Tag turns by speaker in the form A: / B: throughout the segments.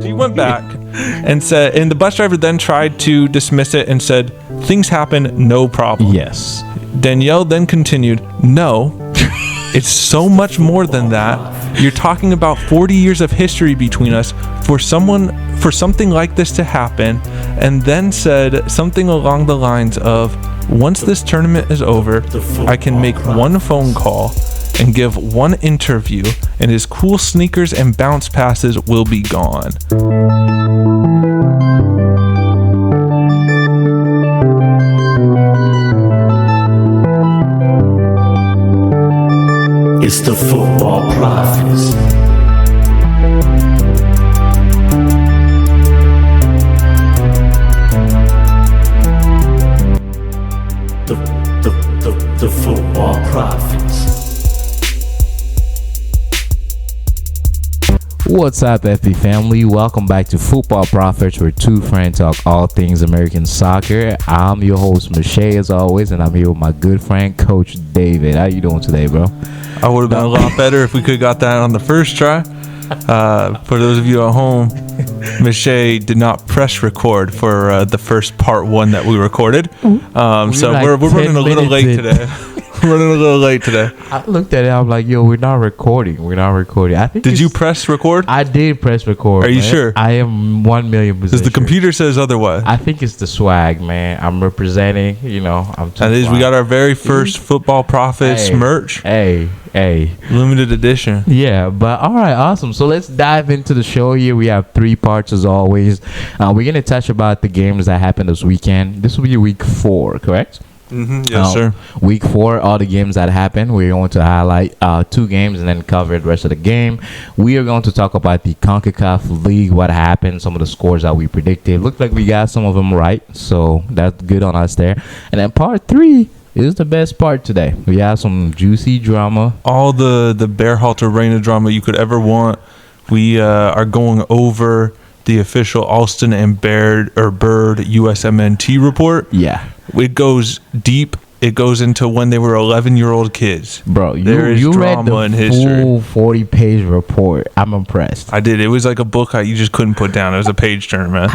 A: He went back and said, and the bus driver then tried to dismiss it and said, things happen, no problem.
B: Yes.
A: Danielle then continued, no, it's so much more than that. You're talking about 40 years of history between us for something like this to happen, and then said something along the lines of, once this tournament is over, I can make one phone call and give one interview, and his cool sneakers and bounce passes will be gone.
C: It's the Football Prophets. The Football Prophets.
B: What's up, FP family? Welcome back to Football Prophets, where two friends talk all things American soccer. I'm your host, Michelle, as always, and I'm here with my good friend, Coach David. How you doing today, bro?
A: I would have been a lot better if we could have got that on the first try. For those of you at home, Michelle did not press record for the first part one that we recorded. So we're running a little late today. Running a little late today.
B: I looked at it. I'm like, yo, we're not recording. I think.
A: Did you press record?
B: I did press record.
A: Are you sure?
B: I am 1,000,000%.
A: Because the computer says otherwise.
B: I think it's the swag, man. I'm representing. I'm.
A: That is, we got our very first Football Prophets merch.
B: Hey.
A: Limited edition.
B: Yeah, but all right, awesome. So let's dive into the show here. We have 3 parts as always. We're gonna touch about the games that happened this weekend. This will be week 4, correct?
A: Yes, sir.
B: Week 4, all the games that happened. We're going to highlight 2 games and then cover the rest of the game. We are going to talk about the Concacaf League, what happened, some of the scores that we predicted. Looked like we got some of them right, so that's good on us there. And then part 3 is the best part today. We have some juicy drama.
A: All the Berhalter Drama drama you could ever want. We are going over the official Alston and Bird USMNT report.
B: Yeah.
A: It goes deep. It goes into when they were 11-year-old kids.
B: Bro,
A: there is
B: you
A: drama
B: read
A: in
B: the
A: history.
B: Full 40-page report. I'm impressed.
A: I did. It was like a book you just couldn't put down. It was a page turner, man.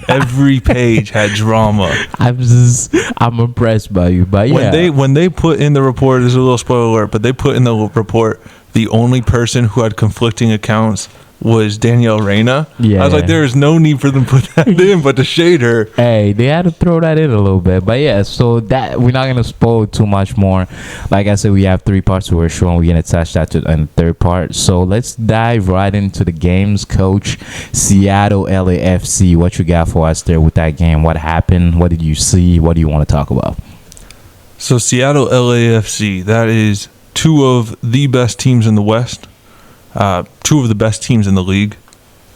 A: Every page had drama.
B: I'm impressed by you. But yeah,
A: when they put in the report, there's a little spoiler alert, but they put in the report the only person who had conflicting accounts was Danielle Reina.
B: Yeah.
A: I was like, there is no need for them to put that in, but to shade her.
B: Hey, they had to throw that in a little bit. But yeah, so that we're not gonna spoil too much more. Like I said, we have 3 parts to our show, and we're gonna attach that to the 3rd part. So let's dive right into the games, Coach. Seattle LAFC. What you got for us there with that game? What happened? What did you see? What do you want to talk about?
A: So Seattle LAFC, that is 2 of the best teams in the West. 2 of the best teams in the league.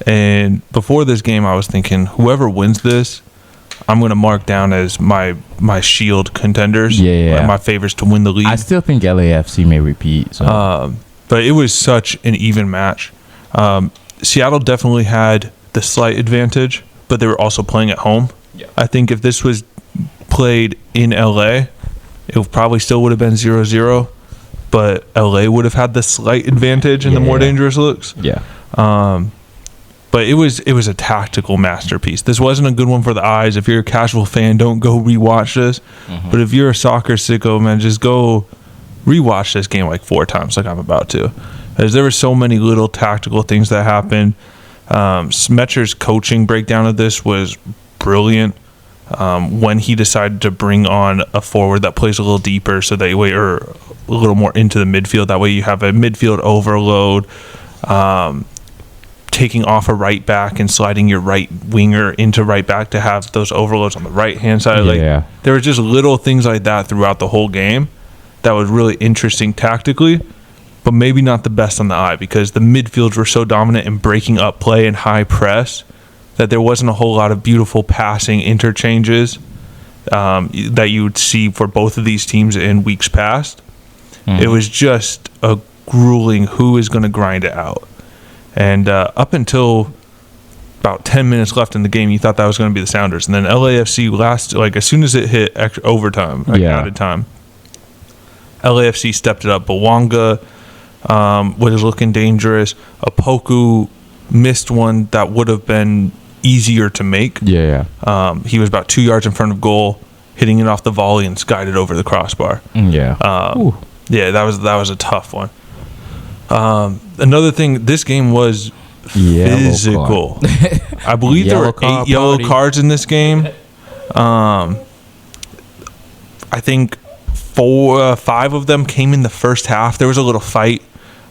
A: And before this game, I was thinking, whoever wins this, I'm going to mark down as my shield contenders.
B: Yeah.
A: My favorites to win the league.
B: I still think LAFC may repeat. So.
A: But it was such an even match. Seattle definitely had the slight advantage, but they were also playing at home. Yeah. I think if this was played in LA, it probably still would have been 0-0. But LA would have had the slight advantage in the more dangerous looks.
B: Yeah.
A: But it was a tactical masterpiece. This wasn't a good one for the eyes. If you're a casual fan, don't go rewatch this. Mm-hmm. But if you're a soccer sicko, man, just go rewatch this game like 4 times, like I'm about to. As there were so many little tactical things that happened. Smetcher's coaching breakdown of this was brilliant. When he decided to bring on a forward that plays a little deeper, so that way, or a little more into the midfield. That way, you have a midfield overload. Taking off a right back and sliding your right winger into right back to have those overloads on the right hand side.
B: Yeah.
A: There were just little things like that throughout the whole game that was really interesting tactically, but maybe not the best on the eye because the midfields were so dominant in breaking up play and high press that there wasn't a whole lot of beautiful passing interchanges that you would see for both of these teams in weeks past. Mm-hmm. It was just a grueling who is going to grind it out. And up until about 10 minutes left in the game, you thought that was going to be the Sounders. And then LAFC as soon as it hit overtime, added time, LAFC stepped it up. Bawanga was looking dangerous. Opoku missed one that would have been easier to make.
B: Yeah.
A: He was about 2 yards in front of goal, hitting it off the volley and skied it over the crossbar.
B: Yeah.
A: Yeah, that was a tough one. Another thing, this game was physical. I believe there were 8 yellow cards in this game. I think 5 of them came in the first half. There was a little fight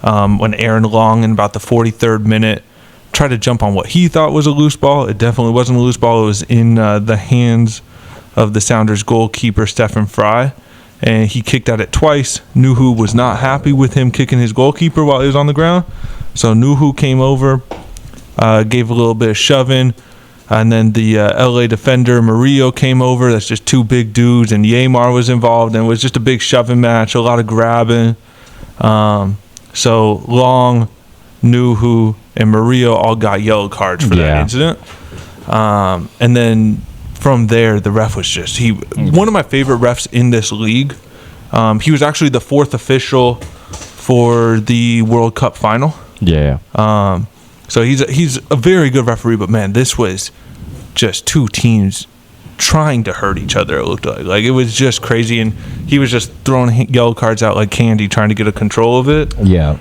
A: when Aaron Long, in about the 43rd minute, tried to jump on what he thought was a loose ball. It definitely wasn't a loose ball. It was in the hands of the Sounders goalkeeper, Stephen Fry, and he kicked at it twice. Nuhu was not happy with him kicking his goalkeeper while he was on the ground, so Nuhu came over, gave a little bit of shoving, and then the LA defender Murillo came over. That's just 2 big dudes, and Yamar was involved, and it was just a big shoving match, a lot of grabbing. So Long, Nuhu, and Murillo all got yellow cards for that incident. And then from there, the ref was just one of my favorite refs in this league. He was actually the 4th official for the World Cup final.
B: Yeah.
A: So he's a very good referee, but man, this was just 2 teams trying to hurt each other. It looked like it was just crazy, and he was just throwing yellow cards out like candy, trying to get a control of it.
B: Yeah.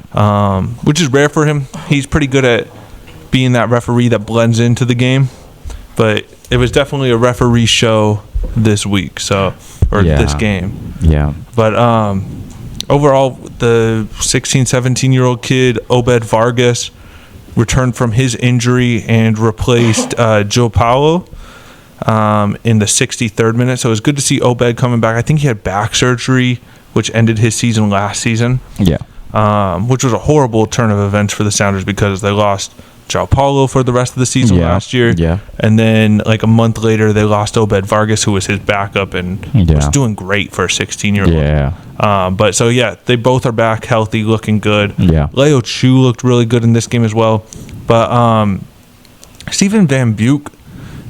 A: Which is rare for him. He's pretty good at being that referee that blends into the game, but it was definitely a referee show this week. This game.
B: Yeah. But
A: overall, the 16, 17-year-old kid, Obed Vargas, returned from his injury and replaced Joe Paulo in the 63rd minute. So it was good to see Obed coming back. I think he had back surgery, which ended his season last season.
B: Yeah.
A: Which was a horrible turn of events for the Sounders because they lost Joao Paulo for the rest of the season last year.
B: Yeah.
A: And then like a month later, they lost Obed Vargas, who was his backup and was doing great for a 16-year-old.
B: Yeah.
A: But so, they both are back healthy, looking good.
B: Yeah.
A: Leo Chu looked really good in this game as well. But Steven Van Buik,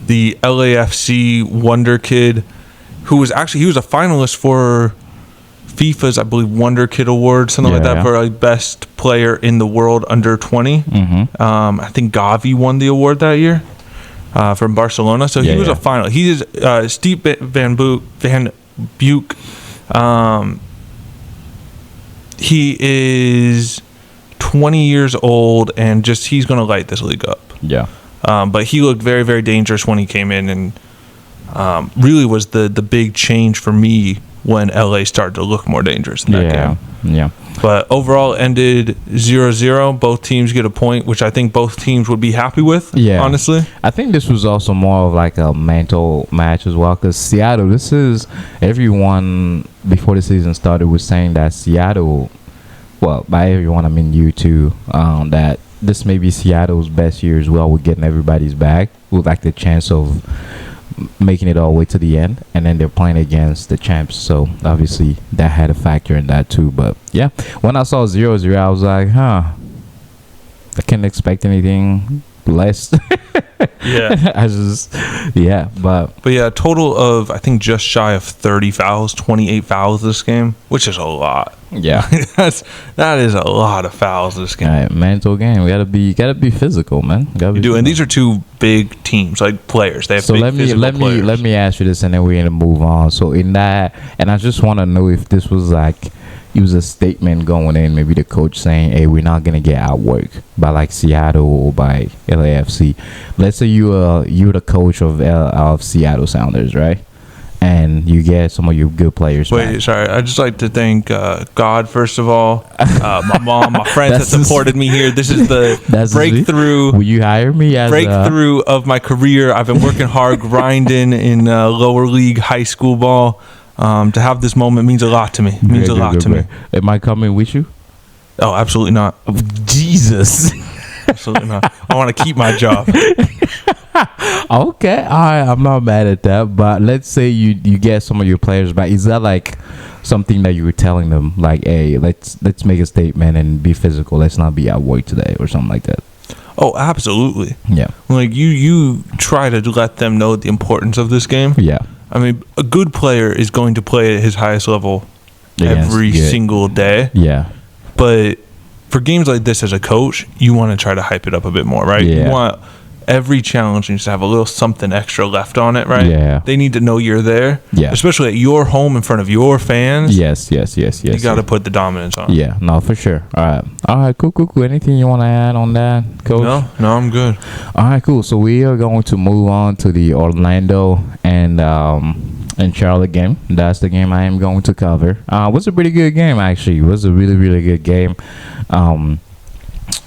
A: the LAFC wonder kid, he was a finalist for FIFA's, I believe, Wonder Kid Award, something like that, for like best player in the world under 20.
B: Mm-hmm.
A: I think Gavi won the award that year from Barcelona. So he was a final. He is Steve Van Buik. He is 20 years old, and he's going to light this league up.
B: Yeah.
A: But he looked very, very dangerous when he came in, and really was the big change for me when LA started to look more dangerous in that game.
B: Yeah.
A: But overall, ended 0-0. Both teams get a point, which I think both teams would be happy with, honestly.
B: I think this was also more of like a mental match as well, because Seattle, everyone before the season started was saying that Seattle, well, by everyone, I mean you too, that this may be Seattle's best year as well with getting everybody's back, with like the chance of making it all the way to the end, and then they're playing against the champs, so obviously that had a factor in that too. But yeah, when I saw 0-0, I was like, I can't expect anything less. But
A: yeah, total of I think just shy of 30 fouls, 28 fouls this game, which is a lot.
B: Yeah.
A: that is a lot of fouls this game.
B: Right, mental game. We gotta be physical, man.
A: And these are 2 big teams, like players. They have big physical players.
B: Let me ask you this, and then we're gonna move on. So in that, and I just want to know if this was like, it was a statement going in, maybe the coach saying, hey, we're not gonna get outworked by like Seattle or by LAFC. Let's say you're the coach of Seattle Sounders, right? And you get some of your good players back.
A: Sorry. I'd just like to thank God, first of all. My mom, my friends that supported me here. This is the breakthrough.
B: Will you hire me as
A: breakthrough of my career? I've been working hard, grinding in lower league high school ball. To have this moment means a lot to me.
B: Am I coming with you?
A: Oh, absolutely not.
B: Jesus.
A: Absolutely not. I want to keep my job.
B: Okay, all right, I'm not mad at that, but let's say you get some of your players back. Is that like something that you were telling them, like, hey, let's make a statement and be physical, let's not be at work today, or something like that?
A: Oh, absolutely.
B: Yeah.
A: Like you try to let them know the importance of this game.
B: Yeah.
A: I mean, a good player is going to play at his highest level every single day.
B: Yeah.
A: But for games like this as a coach, you want to try to hype it up a bit more, right?
B: Yeah.
A: You want every challenge needs to have a little something extra left on it, right?
B: Yeah.
A: They need to know you're there.
B: Yeah.
A: Especially at your home in front of your fans.
B: Yes.
A: You got to put the dominance on.
B: Yeah, no, for sure. All right, cool. Anything you want to add on that, Coach?
A: No, I'm good.
B: All right, cool. So we are going to move on to the Orlando and Charlotte game. That's the game I am going to cover. It was a pretty good game, actually. It was a really, really good game.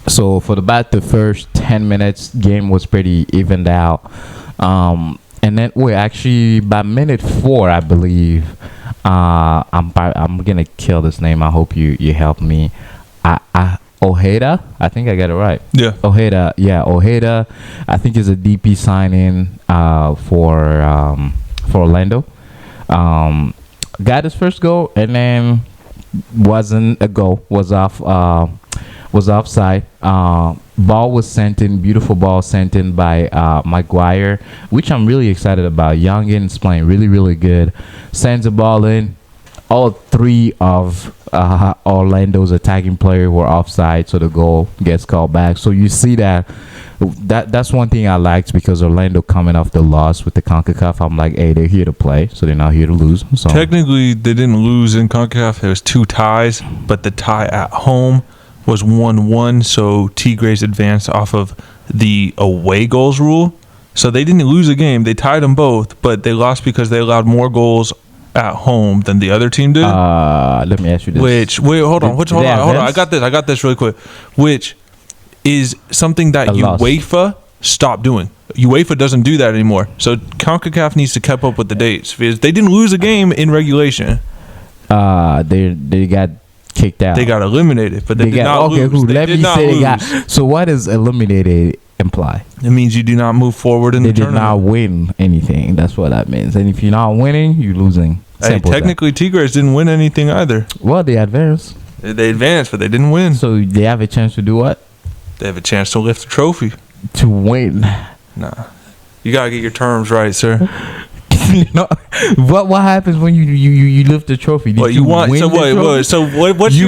B: So for about the first 10 minutes, game was pretty evened out. And then actually by minute 4, I believe, I'm gonna kill this name. I hope you help me. Ojeda, I think I got it right.
A: Yeah.
B: Ojeda. I think is a DP sign-in for Orlando. Got his first goal and then wasn't a goal. Was offside. Ball was sent in. Beautiful ball sent in by McGuire, which I'm really excited about. Youngin's playing really, really good. Sends the ball in. All 3 of Orlando's attacking players were offside, so the goal gets called back. So you see that's one thing I liked, because Orlando coming off the loss with the Concacaf, I'm like, hey, they're here to play, so they're not here to lose. So
A: Technically, they didn't lose in Concacaf. There was 2 ties, but the tie at home was 1-1, so Tigres advanced off of the away goals rule. So they didn't lose a game. They tied them both, but they lost because they allowed more goals at home than the other team did.
B: Let me ask you this.
A: Hold on. I got this really quick. Which is something that UEFA stopped doing. UEFA doesn't do that anymore. So CONCACAF needs to keep up with the dates, because they didn't lose a game in regulation.
B: They got kicked out.
A: They got eliminated, but they did not lose.
B: Cool.
A: Let me say they got.
B: So what does eliminated imply?
A: It means you do not move forward in the tournament.
B: They did not win anything. That's what that means. And if you're not winning, you're losing.
A: Technically, Tigres didn't win anything either.
B: Well, they advanced.
A: They advanced, but they didn't win.
B: So they have a chance to do what?
A: They have a chance to lift the trophy.
B: To win.
A: Nah. You got to get your terms right, sir.
B: What happens when you lift the trophy?
A: What's
B: you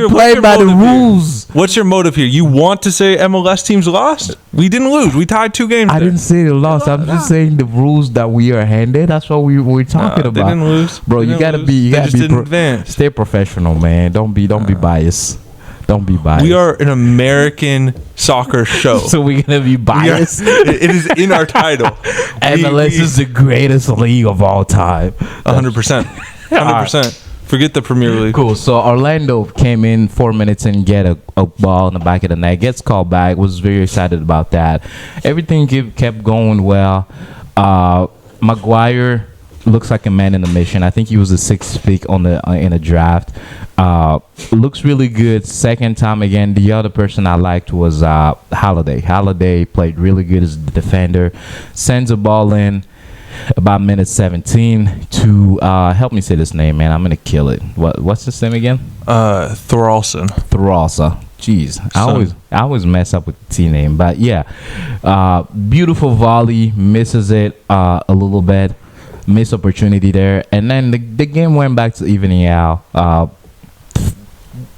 A: play
B: by the rules.
A: What's your motive here? You want to say MLS teams lost? We didn't lose. We tied 2 games.
B: I didn't say they lost. I'm just saying the rules that we are handed. That's what we're talking about.
A: They didn't lose,
B: bro. You gotta be. Stay professional, man. Don't be biased. Don't be biased.
A: We are an American soccer show.
B: So we're going to be biased?
A: It is in our title.
B: MLS is the greatest league of all time.
A: 100%. 100%. Forget the Premier League.
B: Cool. So Orlando came in 4 minutes and get a ball in the back of the net. Gets called back. Was very excited about that. Everything kept going well. McGuire looks like a man in the mission. I think he was a 6th pick in a draft. Looks really good. Second time again. The other person I liked was Holiday. Holiday played really good as the defender. Sends a ball in about minute 17 to help me say this name, man. I'm gonna kill it. What's his name again?
A: Thoralson.
B: Jeez, I always mess up with the T name, but yeah. Beautiful volley, misses it a little bit. Missed opportunity there, and then the game went back to evening out.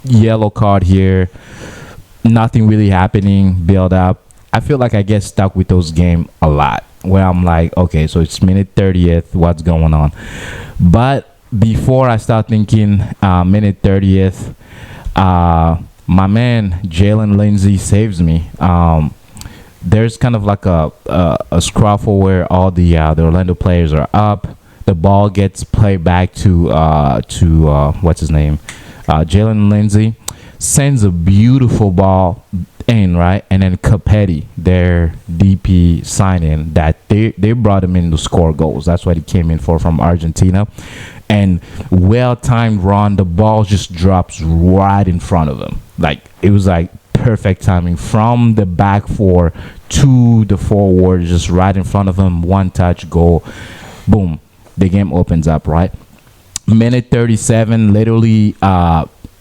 B: Yellow card here, nothing really happening. Build up. I feel like I get stuck with those games a lot, where I'm like, okay, so it's minute 30th, what's going on? But before I start thinking minute 30th, my man Jalen Lindsay saves me. There's kind of like a scruffle where all the Orlando players are up. The ball gets played back to what's his name, Jalen Lindsay, sends a beautiful ball in, right, and then Capetti, their DP sign-in, that they brought him in to score goals. That's what he came in for from Argentina, and well-timed run. The ball just drops right in front of him. Like it was like perfect timing from the back 4 to the forward, just right in front of him. One touch goal, boom, the game opens up, right? Minute 37, literally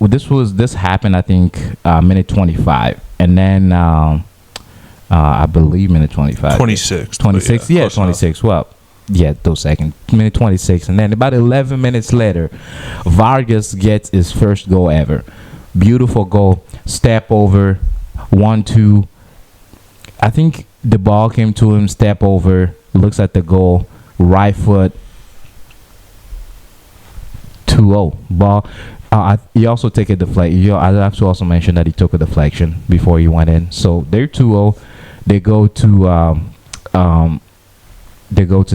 B: this happened I think minute 25, and then I believe minute 25
A: 26
B: yeah 26 well yeah, those seconds, minute 26, and then about 11 minutes later, Vargas gets his first goal ever. Beautiful goal. Step over. 1-2. I think the ball came to him. Step over. Looks at the goal. Right foot. 2-0. Ball. He also take a deflection. I have to also mention that he took a deflection before he went in. So they're 2-0. They go to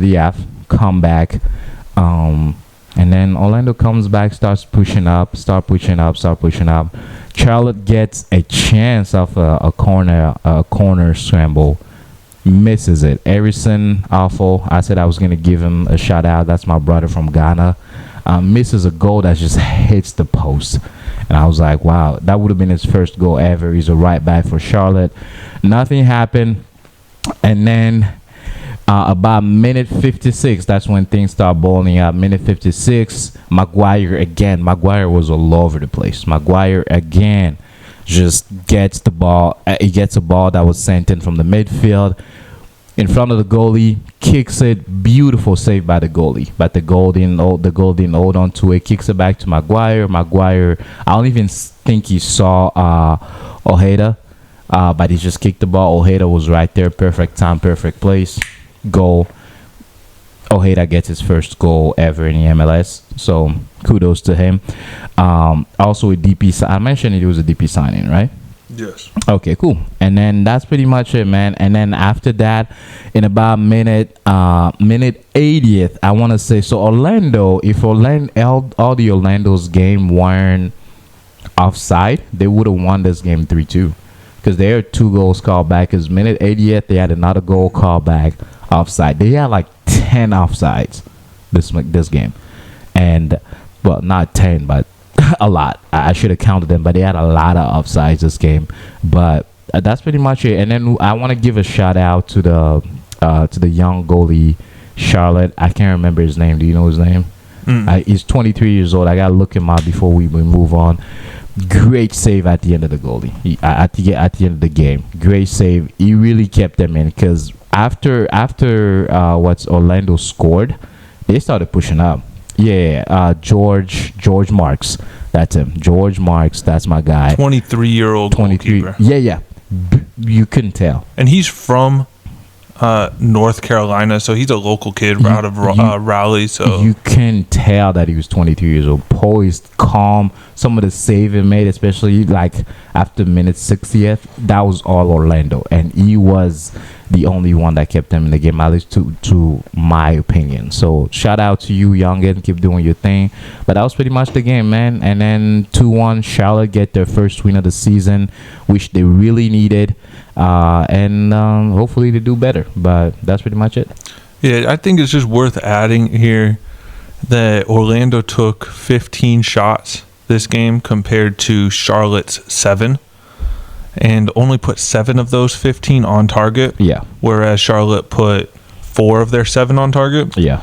B: the half, come back, and then Orlando comes back, starts pushing up. Charlotte gets a chance of a corner scramble, misses it. Harrison, awful. I said I was gonna give him a shout out. That's my brother from Ghana. Misses a goal that just hits the post, and I was like, wow, that would have been his first goal ever. He's a right back for Charlotte. Nothing happened, and then about minute 56, that's when things start balling up. Minute 56, McGuire again. McGuire was all over the place. McGuire again just gets the ball. He gets a ball that was sent in from the midfield in front of the goalie, kicks it. Beautiful save by the goalie, but the goal didn't hold on to it. Kicks it back to McGuire. I don't even think he saw Ojeda, but he just kicked the ball. Ojeda was right there. Perfect time, perfect place. Goal. Ojeda gets his first goal ever in the MLS, so kudos to him. Also a DP. I mentioned it was a DP signing, right?
A: Yes.
B: Okay, cool. And then that's pretty much it, man. And then after that, in about minute 80th, I want to say, so Orlando, if all the Orlando's game weren't offside, they would have won this game 3-2, because there are 2 goals called back. Because minute 80th, they had another goal called back offside. They had like 10 offsides this game, and well, not 10, but a lot. I should have counted them, but they had a lot of offsides this game. But that's pretty much it. And then I want to give a shout out to the young goalie, Charlotte. I can't remember his name. Do you know his name? He's 23 years old. I gotta look him up before we move on. Great save at the end of the goalie. At the end of the game, great save. He really kept them in, because after what's Orlando scored, they started pushing up. Yeah, George Marks. That's him. George Marks. That's my guy.
A: 23-year-old
B: 23.
A: goalkeeper.
B: Yeah. You couldn't tell.
A: And he's from North Carolina, so he's a local kid out of Raleigh. So
B: you can tell that he was 23 years old. Poised, calm. Some of the save he made, especially like after minute 60th, that was all Orlando, and he was the only one that kept them in the game, at least to my opinion. So shout out to you, youngin. Keep doing your thing. But that was pretty much the game, man. And then 2-1, Charlotte get their first win of the season, which they really needed. And hopefully they do better. But that's pretty much it.
A: Yeah, I think it's just worth adding here that Orlando took 15 shots this game compared to Charlotte's 7. And only put 7 of those 15 on target.
B: Yeah.
A: Whereas Charlotte put 4 of their 7 on target.
B: Yeah.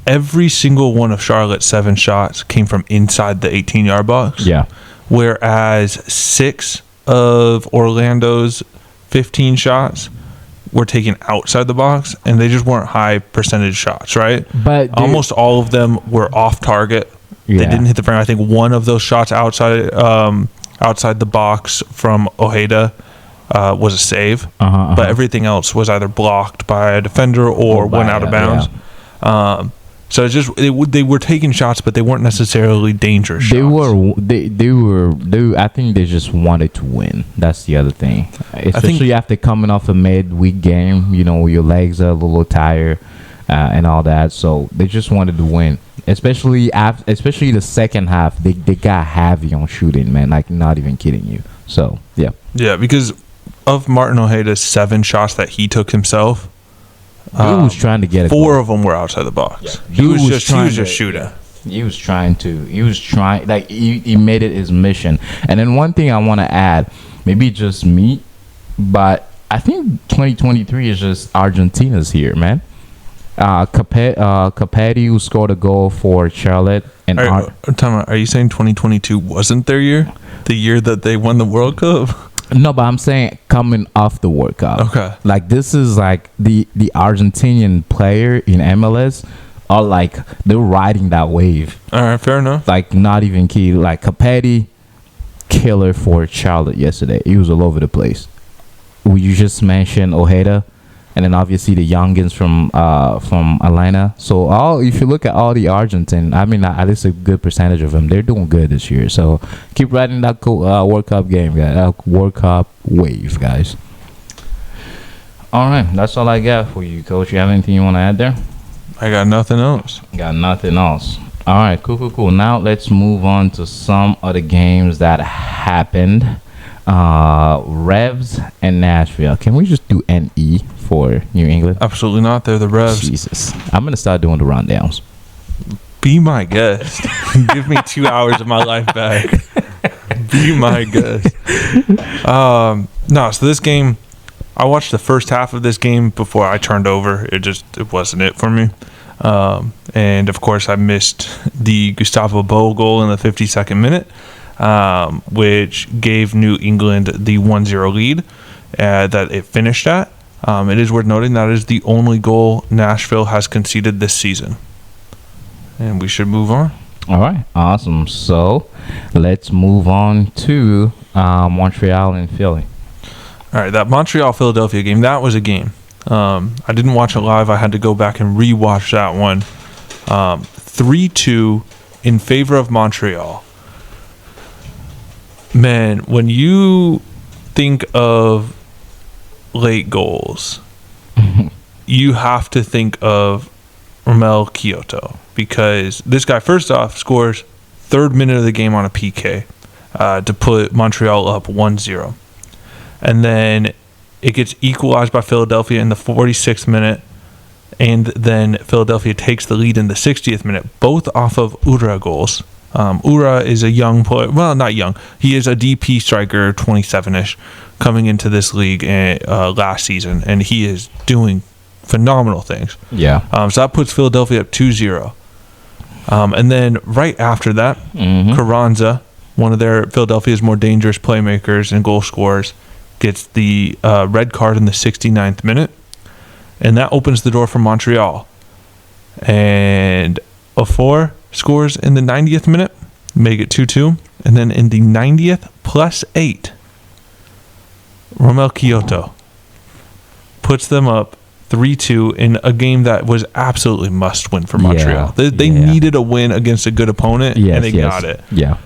A: Every single one of Charlotte's 7 shots came from inside the 18-yard box.
B: Yeah.
A: Whereas 6 of Orlando's 15 shots were taken outside the box, and they just weren't high percentage shots, right?
B: But
A: almost all of them were off target.
B: Yeah.
A: They didn't hit the frame. I think one of those shots outside the box from Ojeda was a save, but everything else was either blocked by a defender or went out of bounds. Yeah. So it's just they were taking shots, but they weren't necessarily dangerous shots.
B: They were. I think they just wanted to win. That's the other thing. Especially after coming off a midweek game, your legs are a little tired and all that. So they just wanted to win. Especially the second half, they got heavy on shooting, man. Like, not even kidding you. So yeah.
A: Yeah, because of Martin Ojeda's 7 shots that he took himself,
B: he was trying to get
A: 4 of them were outside the box. Yeah. He was just shooting.
B: He was trying. Like, he made it his mission. And then one thing I want to add, maybe just me, but I think 2023 is just Argentina's here, man. Capetti, who scored a goal for Charlotte, and
A: are you saying 2022 wasn't their year? The year that they won the World Cup?
B: No, but I'm saying coming off the World Cup.
A: Okay.
B: Like, this is like the Argentinian player in MLS are like, they're riding that wave.
A: All right, fair enough.
B: Like, not even key. Like, Capetti, killer for Charlotte yesterday. He was all over the place. You just mentioned Ojeda, and then obviously the youngins from Atlanta. So if you look at all the Argentine, I mean, at least a good percentage of them, they're doing good this year. So keep riding that World Cup game, guys. World Cup wave, guys. All right, that's all I got for you, Coach. You have anything you want to add there?
A: I got nothing else.
B: Got nothing else. All right, cool. Now let's move on to some of the games that happened. REVS and Nashville. Can we just do NE for New England?
A: Absolutely not. They're the Revs.
B: Jesus. I'm going to start doing the rundowns.
A: Be my guest. Give me 2 hours of my life back. Be my guest. No, so this game, I watched the first half of this game before I turned over. It wasn't it for me. And of course I missed the Gustavo Bo goal in the 52nd minute, which gave New England the 1-0 lead that it finished at. It is worth noting that is the only goal Nashville has conceded this season. And we should move on.
B: All right, awesome. So let's move on to Montreal and Philly.
A: All right, that Montreal-Philadelphia game, that was a game. I didn't watch it live. I had to go back and re-watch that one. 3-2 in favor of Montreal. Man, when you think of late goals, you have to think of Romel Kyoto, because this guy, first off, scores 3rd minute of the game on a PK to put Montreal up 1-0. And then it gets equalized by Philadelphia in the 46th minute, and then Philadelphia takes the lead in the 60th minute, both off of Ura goals. Ura is a young player. Well, not young. He is a DP striker, 27-ish, coming into this league last season, and he is doing phenomenal things.
B: Yeah.
A: So that puts Philadelphia up 2-0. And then right after that, Carranza, one of Philadelphia's more dangerous playmakers and goal scorers, gets the red card in the 69th minute, and that opens the door for Montreal. And Ofor scores in the 90th minute, make it 2-2, and then in the 90th +8, Romel Kyoto puts them up 3-2 in a game that was absolutely must win for Montreal. They needed a win against a good opponent, and they got it.
B: Yeah.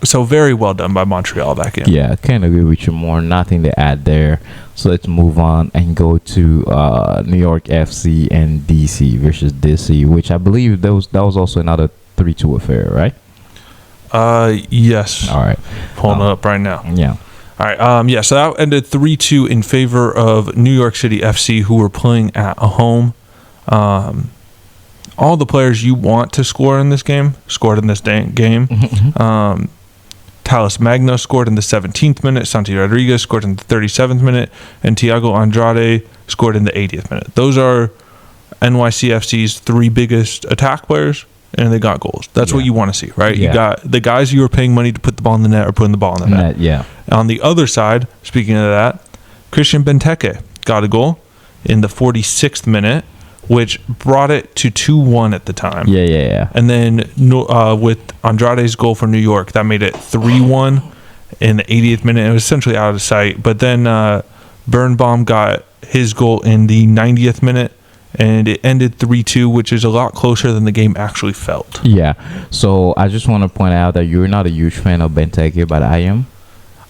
A: So very well done by Montreal that game.
B: Yeah, I can't agree with you more. Nothing to add there. So let's move on and go to New York FC and DC versus DC, which I believe that was also another 3-2 affair, right?
A: Yes.
B: All right.
A: Pulling it up right now.
B: Yeah.
A: All right. So that ended 3-2 in favor of New York City FC, who were playing at home. All the players you want to score in this game scored in this game. Talis Magno scored in the 17th minute. Santi Rodriguez scored in the 37th minute. And Thiago Andrade scored in the 80th minute. Those are NYCFC's 3 biggest attack players, and they got goals. That's what you want to see, right?
B: Yeah.
A: You got the guys you were paying money to put the ball in the net or putting the ball in the net.
B: Yeah.
A: On the other side, speaking of that, Christian Benteke got a goal in the 46th minute, which brought it to 2-1 at the time.
B: Yeah.
A: And then with Andrade's goal for New York, that made it 3-1 in the 80th minute. It was essentially out of sight. But then Birnbaum got his goal in the 90th minute, and it ended 3-2, which is a lot closer than the game actually felt.
B: Yeah. So I just want to point out that you're not a huge fan of Benteke, but I am.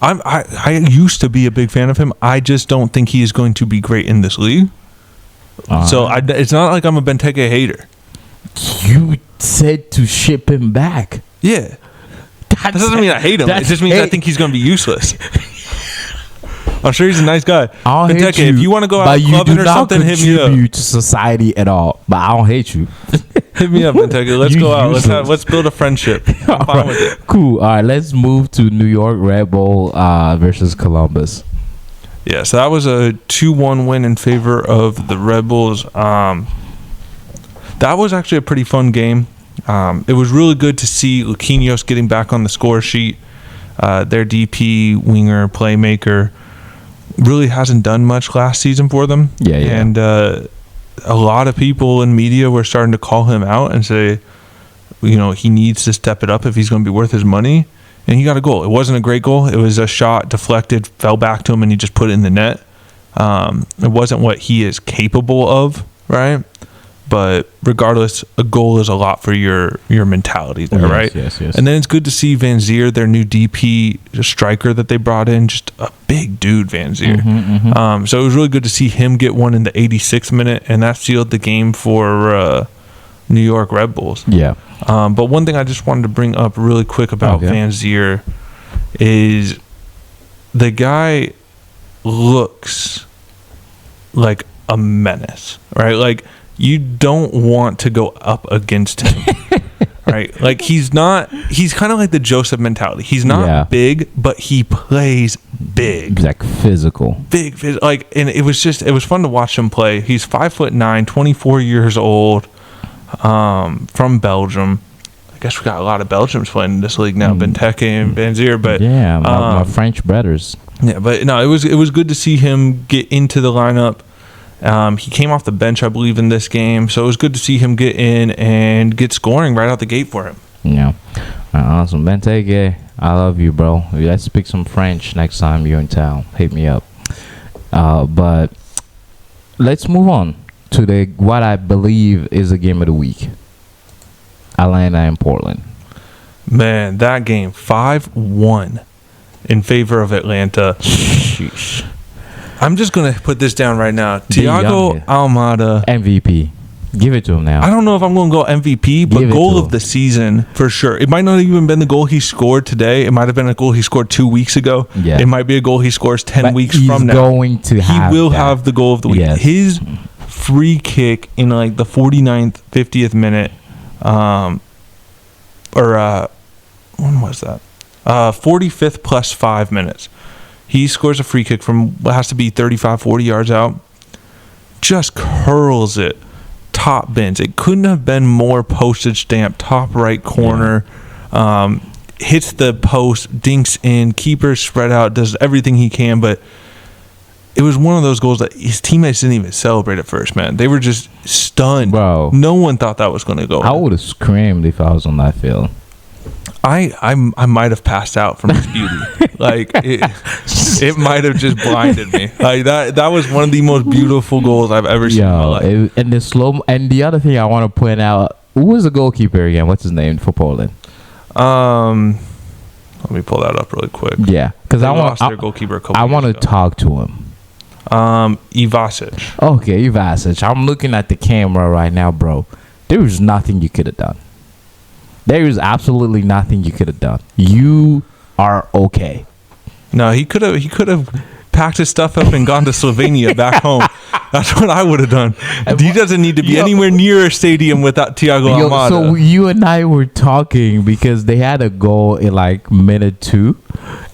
A: I used to be a big fan of him. I just don't think he is going to be great in this league. So it's not like I'm a Benteke hater.
B: You said to ship him back.
A: Yeah. That doesn't mean I hate him. It just means I think he's going to be useless. I'm sure he's a nice guy.
B: I don't hate you,
A: if you want to go out clubbing or something, hit me up.
B: You to society at all, but I don't hate you.
A: Hit me up, Benteke. Let's go out. Let's build a friendship. I'm fine with it.
B: Cool. All right, let's move to New York Red Bull versus Columbus.
A: Yeah, so that was a 2-1 win in favor of the Red Bulls. That was actually a pretty fun game. It was really good to see Luquinhos getting back on the score sheet. Their DP, winger, playmaker, really hasn't done much last season for them.
B: Yeah.
A: And a lot of people in media were starting to call him out and say, he needs to step it up if he's going to be worth his money. and he got a goal. It wasn't a great goal. It was a shot deflected, fell back to him, and he just put it in the net. It wasn't what he is capable of, right? But regardless, a goal is a lot for your mentality there, right?
B: Yes.
A: And then it's good to see Van Zier, their new DP striker that they brought in, just a big dude, Van Zier. So it was really good to see him get one in the 86th minute, and that sealed the game for New York Red Bulls.
B: Yeah.
A: But one thing I just wanted to bring up really quick about Van Zier is the guy looks like a menace, right? Like, you don't want to go up against him, right? Like, he's kind of like the Joseph mentality. He's not big, but he plays big.
B: Like physical.
A: Big, like, and it was fun to watch him play. He's 5'9", 24 years old, from Belgium. I guess we got a lot of Belgians playing in this league now, Benteke and Van Zier, but
B: my French brothers.
A: Yeah, but no, it was good to see him get into the lineup. He came off the bench, I believe, in this game, so it was good to see him get in and get scoring right out the gate for him.
B: Yeah, awesome. Benteke, I love you, bro. Let's speak some French next time you're in town. Hit me up. But let's move on to what I believe is the game of the week. Atlanta and Portland.
A: Man, that game 5-1 in favor of Atlanta.
B: Sheesh.
A: I'm just going to put this down right now. Thiago Almada.
B: MVP. Give it to him now.
A: I don't know if I'm going to go MVP, but goal of the season for sure. It might not even been the goal he scored today. It might have been a goal he scored 2 weeks ago.
B: Yeah.
A: It might be a goal he scores 10 weeks from now.
B: He
A: will have the goal of the week.
B: Yes.
A: His free kick in like the 49th, 50th minute, when was that? 45th plus 5 minutes. He scores a free kick from what has to be 35, 40 yards out. Just curls it. Top bins. It couldn't have been more postage stamp. Top right corner. Hits the post. Dinks in. Keeper spread out. Does everything he can. But it was one of those goals that his teammates didn't even celebrate at first, man. They were just stunned.
B: Bro.
A: No one thought that was going to go.
B: I would have screamed if I was on that field.
A: I might have passed out from his beauty. Like, it might have just blinded me. Like, that was one of the most beautiful goals I've ever seen in my life.
B: And the other thing I want to point out, who was the goalkeeper again? What's his name for Portland?
A: Let me pull that up really quick.
B: Yeah, because I
A: lost their goalkeeper a couple
B: I want to
A: years ago.
B: talk to him.
A: Ivasic.
B: Okay, Ivasic. I'm looking at the camera right now, bro. There was nothing you could have done. There is absolutely nothing you could have done. You are okay.
A: No, he could have packed his stuff up and gone to Slovenia back home. That's what I would have done. He doesn't need to be anywhere near a stadium without Thiago Almada.
B: So you and I were talking because they had a goal in like minute 2,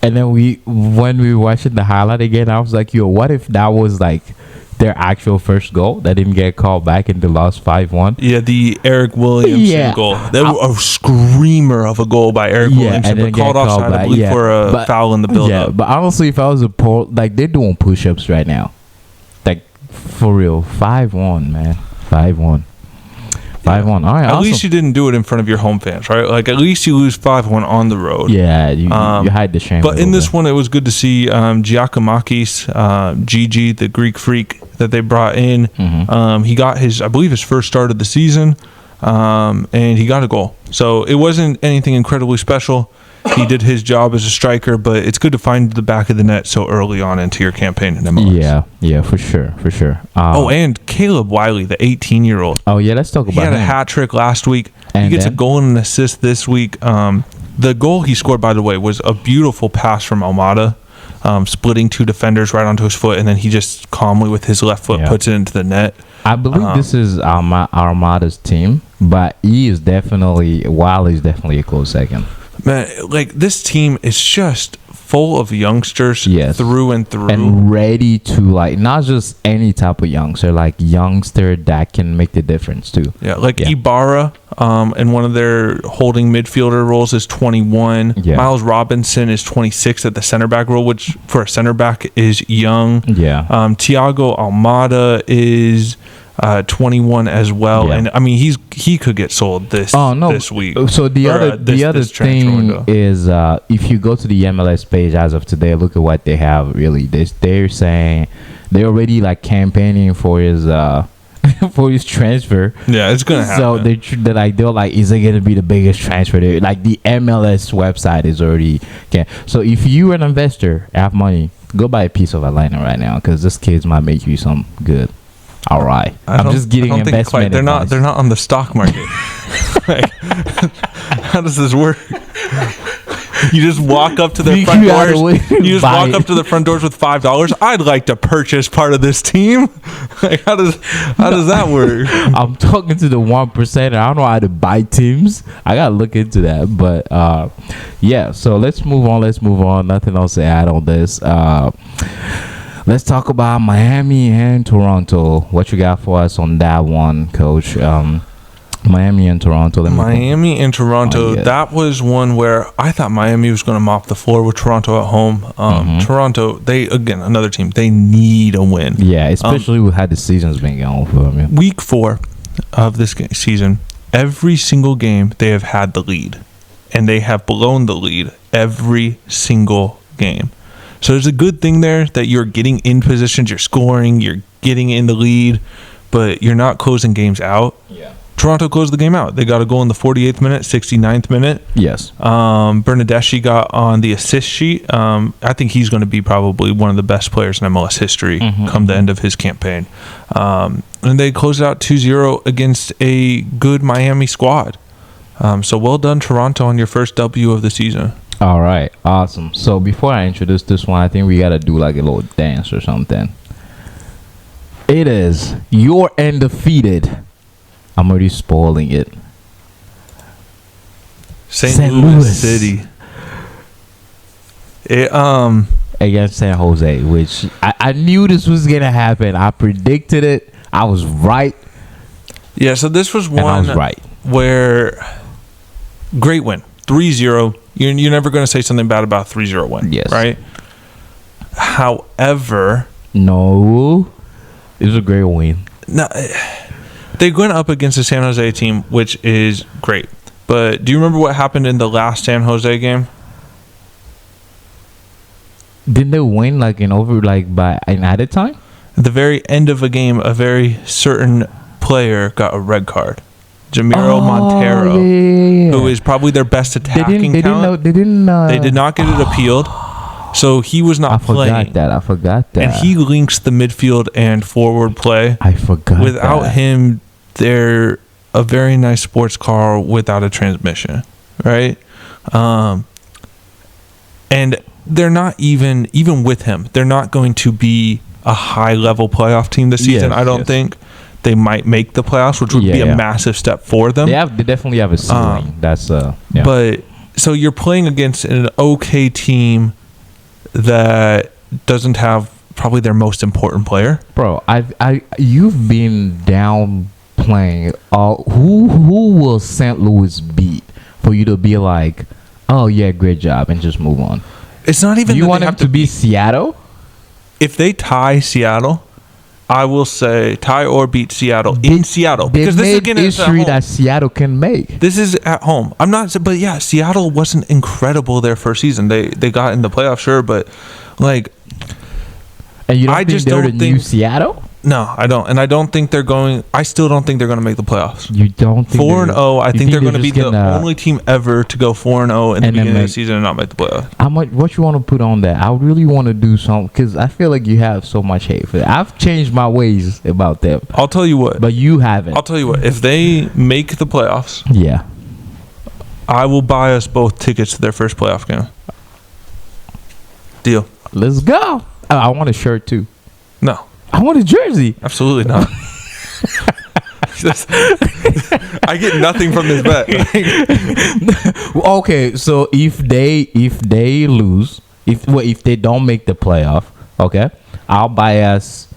B: and then when we watched the highlight again, I was like, yo, what if that was like their actual first goal that didn't get called back and they lost 5-1?
A: Yeah, the Eric Williamson goal. That was a screamer of a goal by Eric Williamson, but called offside, I believe, for a foul in the build-up. Yeah,
B: but honestly, if I was they're doing push-ups right now. Like, for real. 5-1, man. 5-1. 5-1. All right.
A: At least you didn't do it in front of your home fans, right? Like, at least you lose 5-1 on the road.
B: Yeah, you hide the shame.
A: But in this one, it was good to see Giacomakis, Gigi, the Greek freak that they brought in. He got I believe his first start of the season, and he got a goal. So it wasn't anything incredibly special. He did his job as a striker, but it's good to find the back of the net so early on into your campaign in MLS.
B: Yeah, for sure.
A: And Caleb Wiley, the 18-year-old.
B: Oh, yeah, let's talk about him.
A: He had a hat trick last week. He gets a goal and an assist this week. The goal he scored, by the way, was a beautiful pass from Almada, splitting 2 defenders right onto his foot, and then he just calmly with his left foot puts it into the net.
B: I believe this is Armada's team, but Wiley's definitely a close second.
A: Man, like, this team is just full of youngsters through and through.
B: And ready to, like, not just any type of youngster, like youngster that can make the difference too.
A: Yeah, like Ibarra in one of their holding midfielder roles is 21.
B: Yeah.
A: Miles Robinson is 26 at the center back role, which for a center back is young.
B: Yeah.
A: Thiago Almada is 21 as well.
B: Yeah.
A: And I mean, he could get sold this week.
B: So the other
A: this transfer
B: thing
A: window.
B: is if you go to the MLS page as of today, look at what they have. Really, they're saying they're already like campaigning for his for his transfer.
A: Yeah, it's gonna happen.
B: So they're like, is it gonna be the biggest transfer? Like the MLS website is already. So if you're an investor, have money, go buy a piece of Atlanta right now because this kids might make you some good. All right, I'm just getting investment.
A: They're not on the stock market. Like, how does this work? You just walk up to their front doors. You just walk up to the front doors with $5. I'd like to purchase part of this team. Like, how does that work?
B: I'm talking to the 1%. I don't know how to buy teams. I gotta look into that. But yeah. So let's move on. Nothing else to add on this. Let's talk about Miami and Toronto. What you got for us on that one, Coach? Miami and Toronto.
A: That was one where I thought Miami was going to mop the floor with Toronto at home. Toronto, another team. They need a win.
B: Yeah, especially with how the season's been going for them. Yeah.
A: Week 4 of this season, every single game they have had the lead, and they have blown the lead every single game. So there's a good thing there that you're getting in positions, you're scoring, you're getting in the lead, but you're not closing games out.
B: Yeah.
A: Toronto closed the game out. They got a goal in the 48th minute, 69th minute.
B: Yes.
A: Bernadeschi got on the assist sheet. I think he's going to be probably one of the best players in MLS history come the end of his campaign. And they closed it out 2-0 against a good Miami squad. So well done, Toronto, on your first W of the season.
B: All right, awesome. So before I introduce this one, I think we got to do like a little dance or something. It is You're Undefeated. I'm already spoiling it.
A: St. Louis City.
B: Against San Jose, which I knew this was going to happen. I predicted it. I was right.
A: Yeah, so this was one
B: I was right.
A: Where great win. 3-0. You're never going to say something bad about a 3-0 win.
B: Yes.
A: Right? However.
B: No. It was a great win.
A: No, they went up against the San Jose team, which is great. But do you remember what happened in the last San Jose game?
B: Didn't they win by an added time?
A: At the very end of a game, a very certain player got a red card. Jamiro Montero, who is probably their best attacking talent. They did not get it appealed, so he was not playing.
B: I forgot that.
A: And he links the midfield and forward play.
B: I forgot.
A: Without him, they're a very nice sports car without a transmission, right? And they're not even with him. They're not going to be a high-level playoff team this season. I don't think. They might make the playoffs, which would be a massive step for them.
B: They definitely have a ceiling.
A: But so you're playing against an okay team that doesn't have probably their most important player.
B: Bro, you've been down playing. Who will St. Louis beat for you to be like, oh yeah, great job, and just move on?
A: It's not even.
B: Do you want them to beat Seattle?
A: If they tie Seattle, I will say tie or beat Seattle in Seattle, because this is again
B: history that Seattle can make.
A: This is at home. I'm not, but yeah, Seattle wasn't incredible their first season. They got in the playoffs, sure, but like,
B: and you don't think they're the new Seattle?
A: No, I don't, and I don't think they're going. I still don't think they're going to make the playoffs.
B: You don't think
A: 4-0? I think they're going to be the only team ever to go 4-0 in the beginning of the season and not make the playoffs.
B: What you want to put on that? I really want to do something because I feel like you have so much hate for that. I've changed my ways about them.
A: I'll tell you what,
B: but you haven't.
A: I'll tell you what. If they make the playoffs,
B: yeah,
A: I will buy us both tickets to their first playoff game. Deal.
B: Let's go. I want a shirt too.
A: No.
B: I want a jersey.
A: Absolutely not. I get nothing from this bet.
B: Okay, so if they lose, if they don't make the playoff, okay, I'll buy us.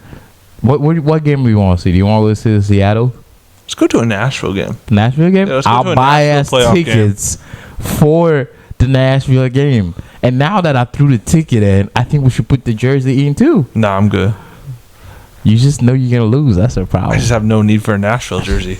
B: What game do you want to see? Do you want to see Seattle?
A: Let's go to a Nashville game.
B: Nashville game? Yeah, I'll buy us tickets for the Nashville game. And now that I threw the ticket in, I think we should put the jersey in too.
A: Nah, I'm good.
B: You just know you're gonna lose. That's a problem.
A: I just have no need for a Nashville jersey.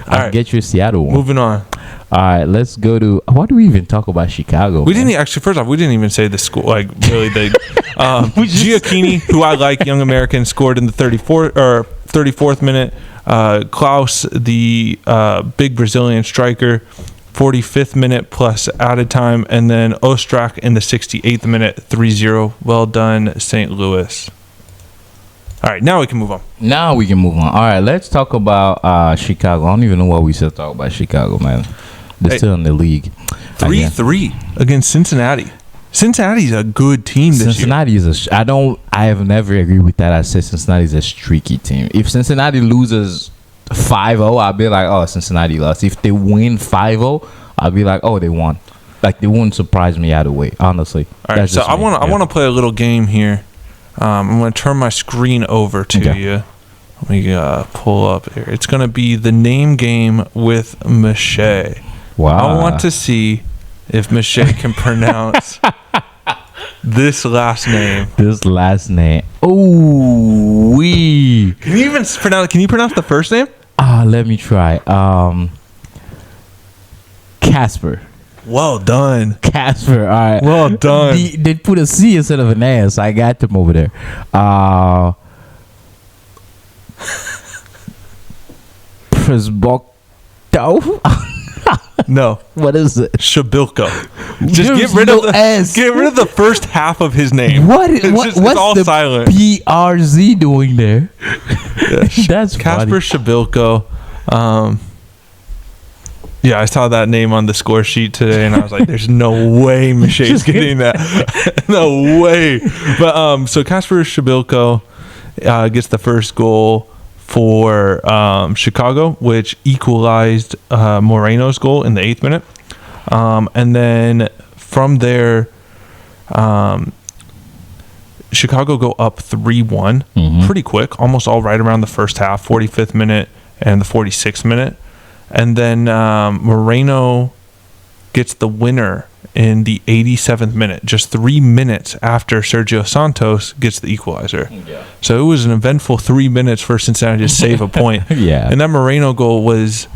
B: I'll get you a Seattle one.
A: Moving on.
B: All right, let's go to. Why do we even talk about Chicago?
A: We didn't actually. First off, we didn't even say the score. Like really, Giacchini, who I like, young American, scored in the 34th minute. Klaus, the big Brazilian striker, 45th minute plus added time, and then Ostrak in the 68th minute, 3-0. Well done, St. Louis. All right, now we can move on.
B: All right, let's talk about Chicago. I don't even know why we still talk about Chicago, man. They're still in the league.
A: 3-3 against Cincinnati. Cincinnati's a good team this year.
B: Cincinnati is I have never agreed with that. I said Cincinnati is a streaky team. If Cincinnati loses 5-0, I'll be like, oh, Cincinnati lost. If they win 5-0, I'll be like, oh, they won. Like, they wouldn't surprise me either way, honestly.
A: All right, so I want to play a little game here. I'm going to turn my screen over to you. Let me pull up here. It's going to be the name game with Miché.
B: Wow.
A: I want to see if Miché can pronounce this last name.
B: Oh, we.
A: Can you even pronounce? Can you pronounce the first name?
B: Let me try. Casper.
A: Well done,
B: Casper. All right.
A: Well done.
B: They put a C instead of an S. I got them over there. Presbokto.
A: No.
B: What is it?
A: Shabilko. Just
B: There's
A: get rid
B: no
A: of the
B: S.
A: Get rid of the first half of his name.
B: What's
A: all
B: the
A: silent.
B: BRZ doing there? That's
A: Casper
B: funny.
A: Shabilko. Yeah, I saw that name on the score sheet today, and I was like, "There's no way Miché's getting that. No way." But so Casper Shabilko gets the first goal for Chicago, which equalized Moreno's goal in the 8th minute. And then from there, Chicago go up 3-1 pretty quick, almost all right around the first half, 45th minute and the 46th minute. And then Moreno gets the winner in the 87th minute, just 3 minutes after Sergio Santos gets the equalizer. Yeah. So it was an eventful 3 minutes for Cincinnati to save a point.
B: Yeah.
A: And that Moreno goal was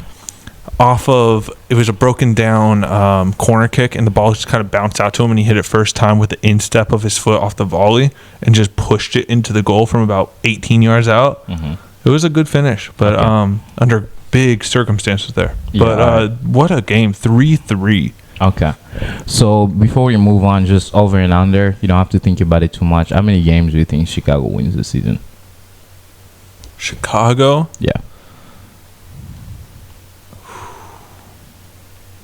A: it was a broken down corner kick, and the ball just kind of bounced out to him, and he hit it first time with the instep of his foot off the volley and just pushed it into the goal from about 18 yards out. It was a good finish, but under big circumstances there.
B: Yeah,
A: but what a game. 3-3.
B: Okay. So before we move on, just over and under, you don't have to think about it too much. How many games do you think Chicago wins this season?
A: Chicago?
B: Yeah.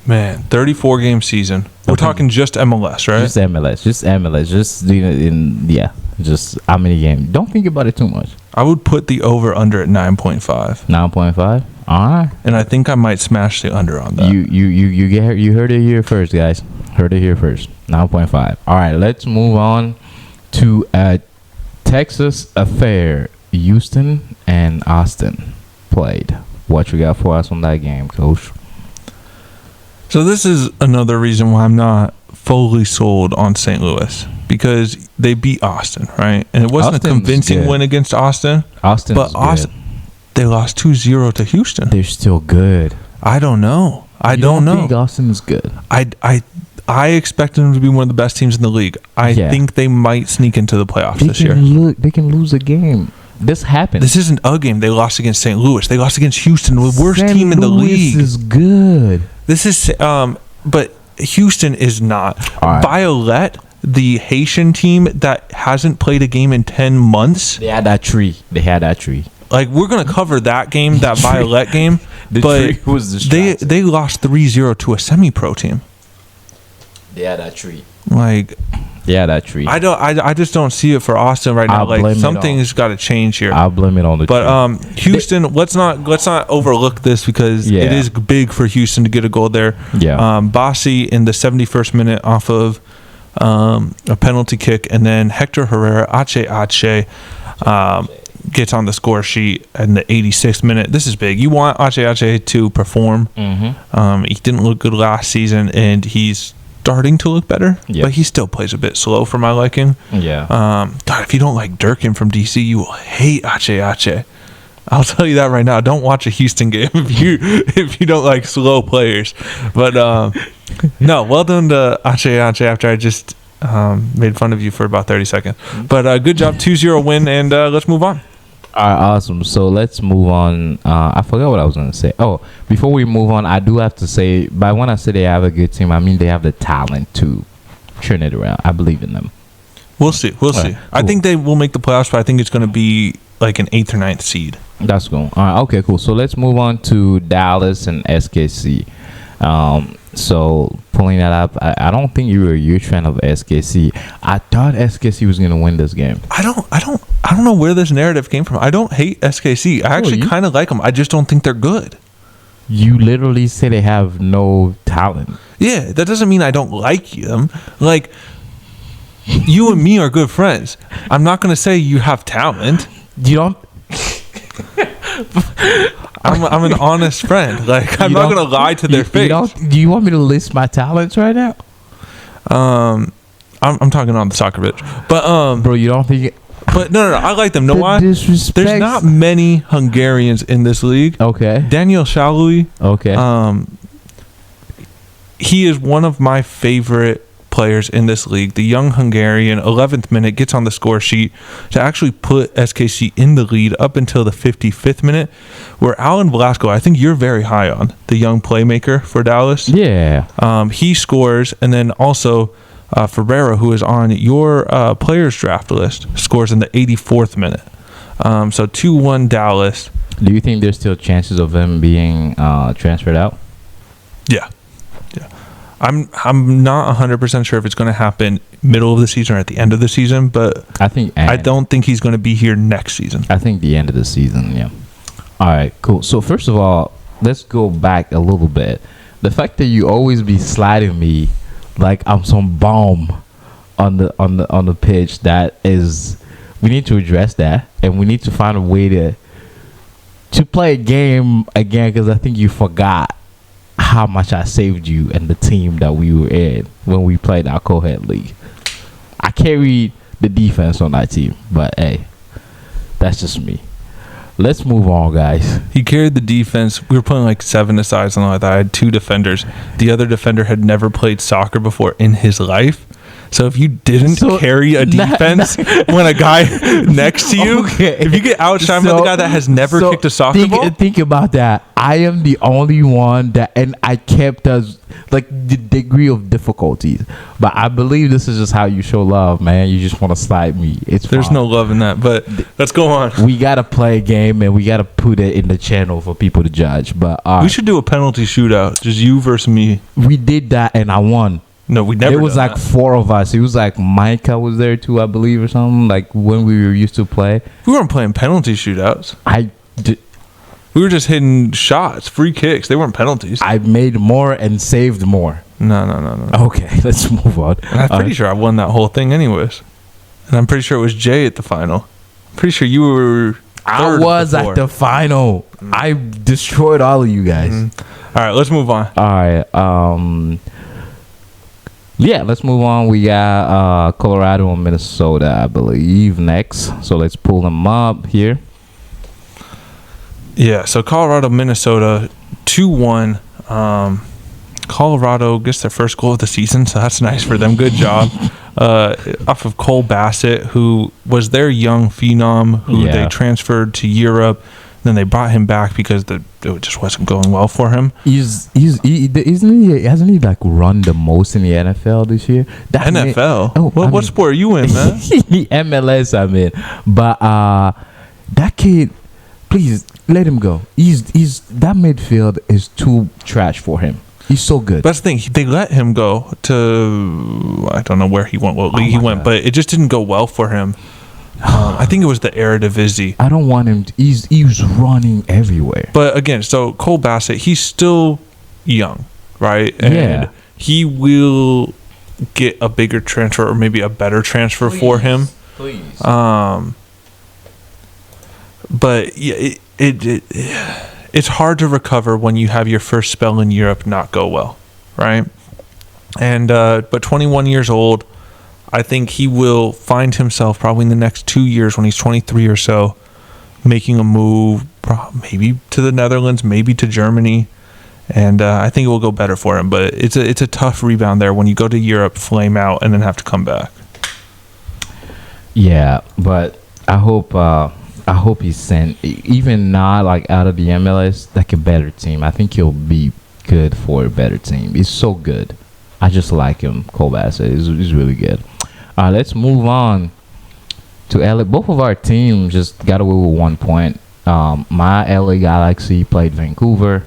A: Man, 34-game season. We're talking just MLS, right?
B: Just MLS. Just how many games? Don't think about it too much.
A: I would put the over under at 9.5.
B: 9.5. All right.
A: And I think I might smash the under on that.
B: You heard it here first, guys. Heard it here first. 9.5. All right, let's move on to Texas affair. Houston and Austin played. What you got for us on that game, Coach?
A: So this is another reason why I'm not fully sold on St. Louis, because they beat Austin, right? And it wasn't
B: Austin's
A: a convincing
B: good.
A: win against Austin.
B: Austin,
A: they lost 2-0 to Houston.
B: They're still good.
A: I don't know. I
B: You
A: don't know.
B: think Austin is good?
A: I expect them to be one of the best teams in the league. I think they might sneak into the playoffs this year.
B: They can lose a game. This happens.
A: This isn't a game. They lost against St. Louis. They lost against Houston, the worst team in the league.
B: St. Louis is good.
A: This is, but Houston is not.
B: All right.
A: Violette, the Haitian team that hasn't played a game in 10 months.
B: They had that tree.
A: Like, we're going to cover that game, that Violette game.
B: Tree was distracting.
A: They lost 3-0 to a semi-pro team.
B: They had that tree.
A: Like,
B: yeah, that tree.
A: I just don't see it for Austin right now. Like, something's got to change here.
B: I'll blame it on the
A: tree. Houston, let's not overlook this, because it is big for Houston to get a goal there.
B: Yeah.
A: Bassett in the 71st minute off of a penalty kick, and then Hector Herrera, Ache gets on the score sheet in the 86th minute. This is big. You want Ache to perform. He didn't look good last season, and he's starting to look better,
B: Yeah.
A: but he still plays a bit slow for my liking.
B: Yeah.
A: God, if you don't like Durkin from DC, you will hate Ache. I'll tell you that right now. Don't watch a Houston game if you don't like slow players. But no, well done to Ache after I just made fun of you for about 30 seconds. But good job, 2-0 win, and let's move on.
B: All right, awesome. So let's move on. I forgot what I was going to say. Oh, before we move on, I do have to say, by when I say they have a good team, I mean they have the talent to turn it around. I believe in them.
A: We'll see. We'll see.
B: Right,
A: I
B: cool.
A: think they will make the playoffs, but I think it's going to be like an 8th or 9th seed.
B: That's cool. All right, okay, cool. So let's move on to Dallas and SKC. So pulling that up, I don't think you were a huge fan of SKC. I thought SKC was going to win this game.
A: I don't know where this narrative came from. I don't hate SKC. I actually
B: you-
A: kind of like them. I just don't think they're good.
B: You literally say they have no talent.
A: Yeah, that doesn't mean I don't like them. Like, you and me are good friends. I'm not going to say you have talent.
B: You don't.
A: I'm an honest friend. Like, I'm
B: You
A: not
B: don't-
A: going to lie to their face.
B: Do you want me to list my talents right now?
A: I'm talking on the soccer pitch. But
B: Bro, you don't think it,
A: but no, I like them. Know
B: the
A: why?
B: disrespect-
A: There's not many Hungarians in this league.
B: Okay.
A: Daniel Shalui,
B: Okay.
A: he is one of my favorite players in this league. The young Hungarian, 11th minute, gets on the score sheet to actually put SKC in the lead up until the 55th minute, where Alan Velasco, I think you're very high on, the young playmaker for Dallas.
B: Yeah.
A: He scores, and then also Ferreira, who is on your players draft list, scores in the 84th minute. So 2-1 Dallas.
B: Do you think there's still chances of them being transferred out?
A: Yeah. I'm not 100% sure if it's going to happen middle of the season or at the end of the season, but
B: I think
A: I don't think he's going to be here next season.
B: I think the end of the season, yeah. All right, cool. So first of all, let's go back a little bit. The fact that you always be sliding me like I'm some bomb on the pitch, that is, we need to address that, and we need to find a way to play a game again, because I think you forgot how much I saved you and the team that we were in when we played our co-head league. I carried the defense on that team, but hey, that's just me. Let's move on, guys.
A: He carried the defense. We were playing like 7-a-side, something like that. I had 2 defenders. The other defender had never played soccer before in his life. So if you didn't carry a defense when a guy next to you, if you get outshined by the guy that has never kicked a soccer ball.
B: Think about that. I am the only one that, and I kept us like the degree of difficulties. But I believe this is just how you show love, man. You just want to slide me. There's
A: no love in that, but let's go on.
B: We gotta play a game and we gotta put it in the channel for people to judge. But
A: we should do a penalty shootout, just you versus me.
B: We did that and I won.
A: No, we never.
B: It was like that. 4 of us. It was like Micah was there too, I believe, or something. Like when we were used to play.
A: We weren't playing penalty shootouts. We were just hitting shots, free kicks. They weren't penalties.
B: I made more and saved more.
A: No.
B: Okay, let's move on.
A: And I'm pretty sure I won that whole thing anyways. And I'm pretty sure it was Jay at the final. I'm pretty sure you were
B: I was at the final. I destroyed all of you guys.
A: Mm-hmm. All right, let's move on.
B: All right. Yeah, let's move on. We got Colorado and Minnesota, I believe, next. So let's pull them up here.
A: Yeah, so Colorado, Minnesota, 2-1. Colorado gets their first goal of the season, so that's nice for them. Good job. Off of Cole Bassett, who was their young phenom, who they transferred to Europe. Then they brought him back because it just wasn't going well for him.
B: Hasn't he like run the most in the NFL this year?
A: NFL? What sport are you in, man?
B: MLS, I'm in. But that kid, please let him go. He's that midfield is too trash for him. He's so good.
A: That's the thing. They let him go to, I don't know where he went, what league he went, but it just didn't go well for him. I think it was the Eredivisie.
B: I don't want him. He's running everywhere.
A: But again, so Cole Bassett, he's still young, right? And he will get a bigger transfer or maybe a better transfer for him.
B: Please.
A: But yeah, it's hard to recover when you have your first spell in Europe not go well, right? And but 21 years old, I think he will find himself probably in the next 2 years when he's 23 or so, making a move maybe to the Netherlands, maybe to Germany. And I think it will go better for him. But it's a tough rebound there when you go to Europe, flame out, and then have to come back.
B: Yeah, but I hope he's sent, even not like out of the MLS, like a better team. I think he'll be good for a better team. He's so good. I just like him. Cole Bassett is really good. Let's move on to LA. Both of our teams just got away with 1 point. My LA Galaxy played Vancouver.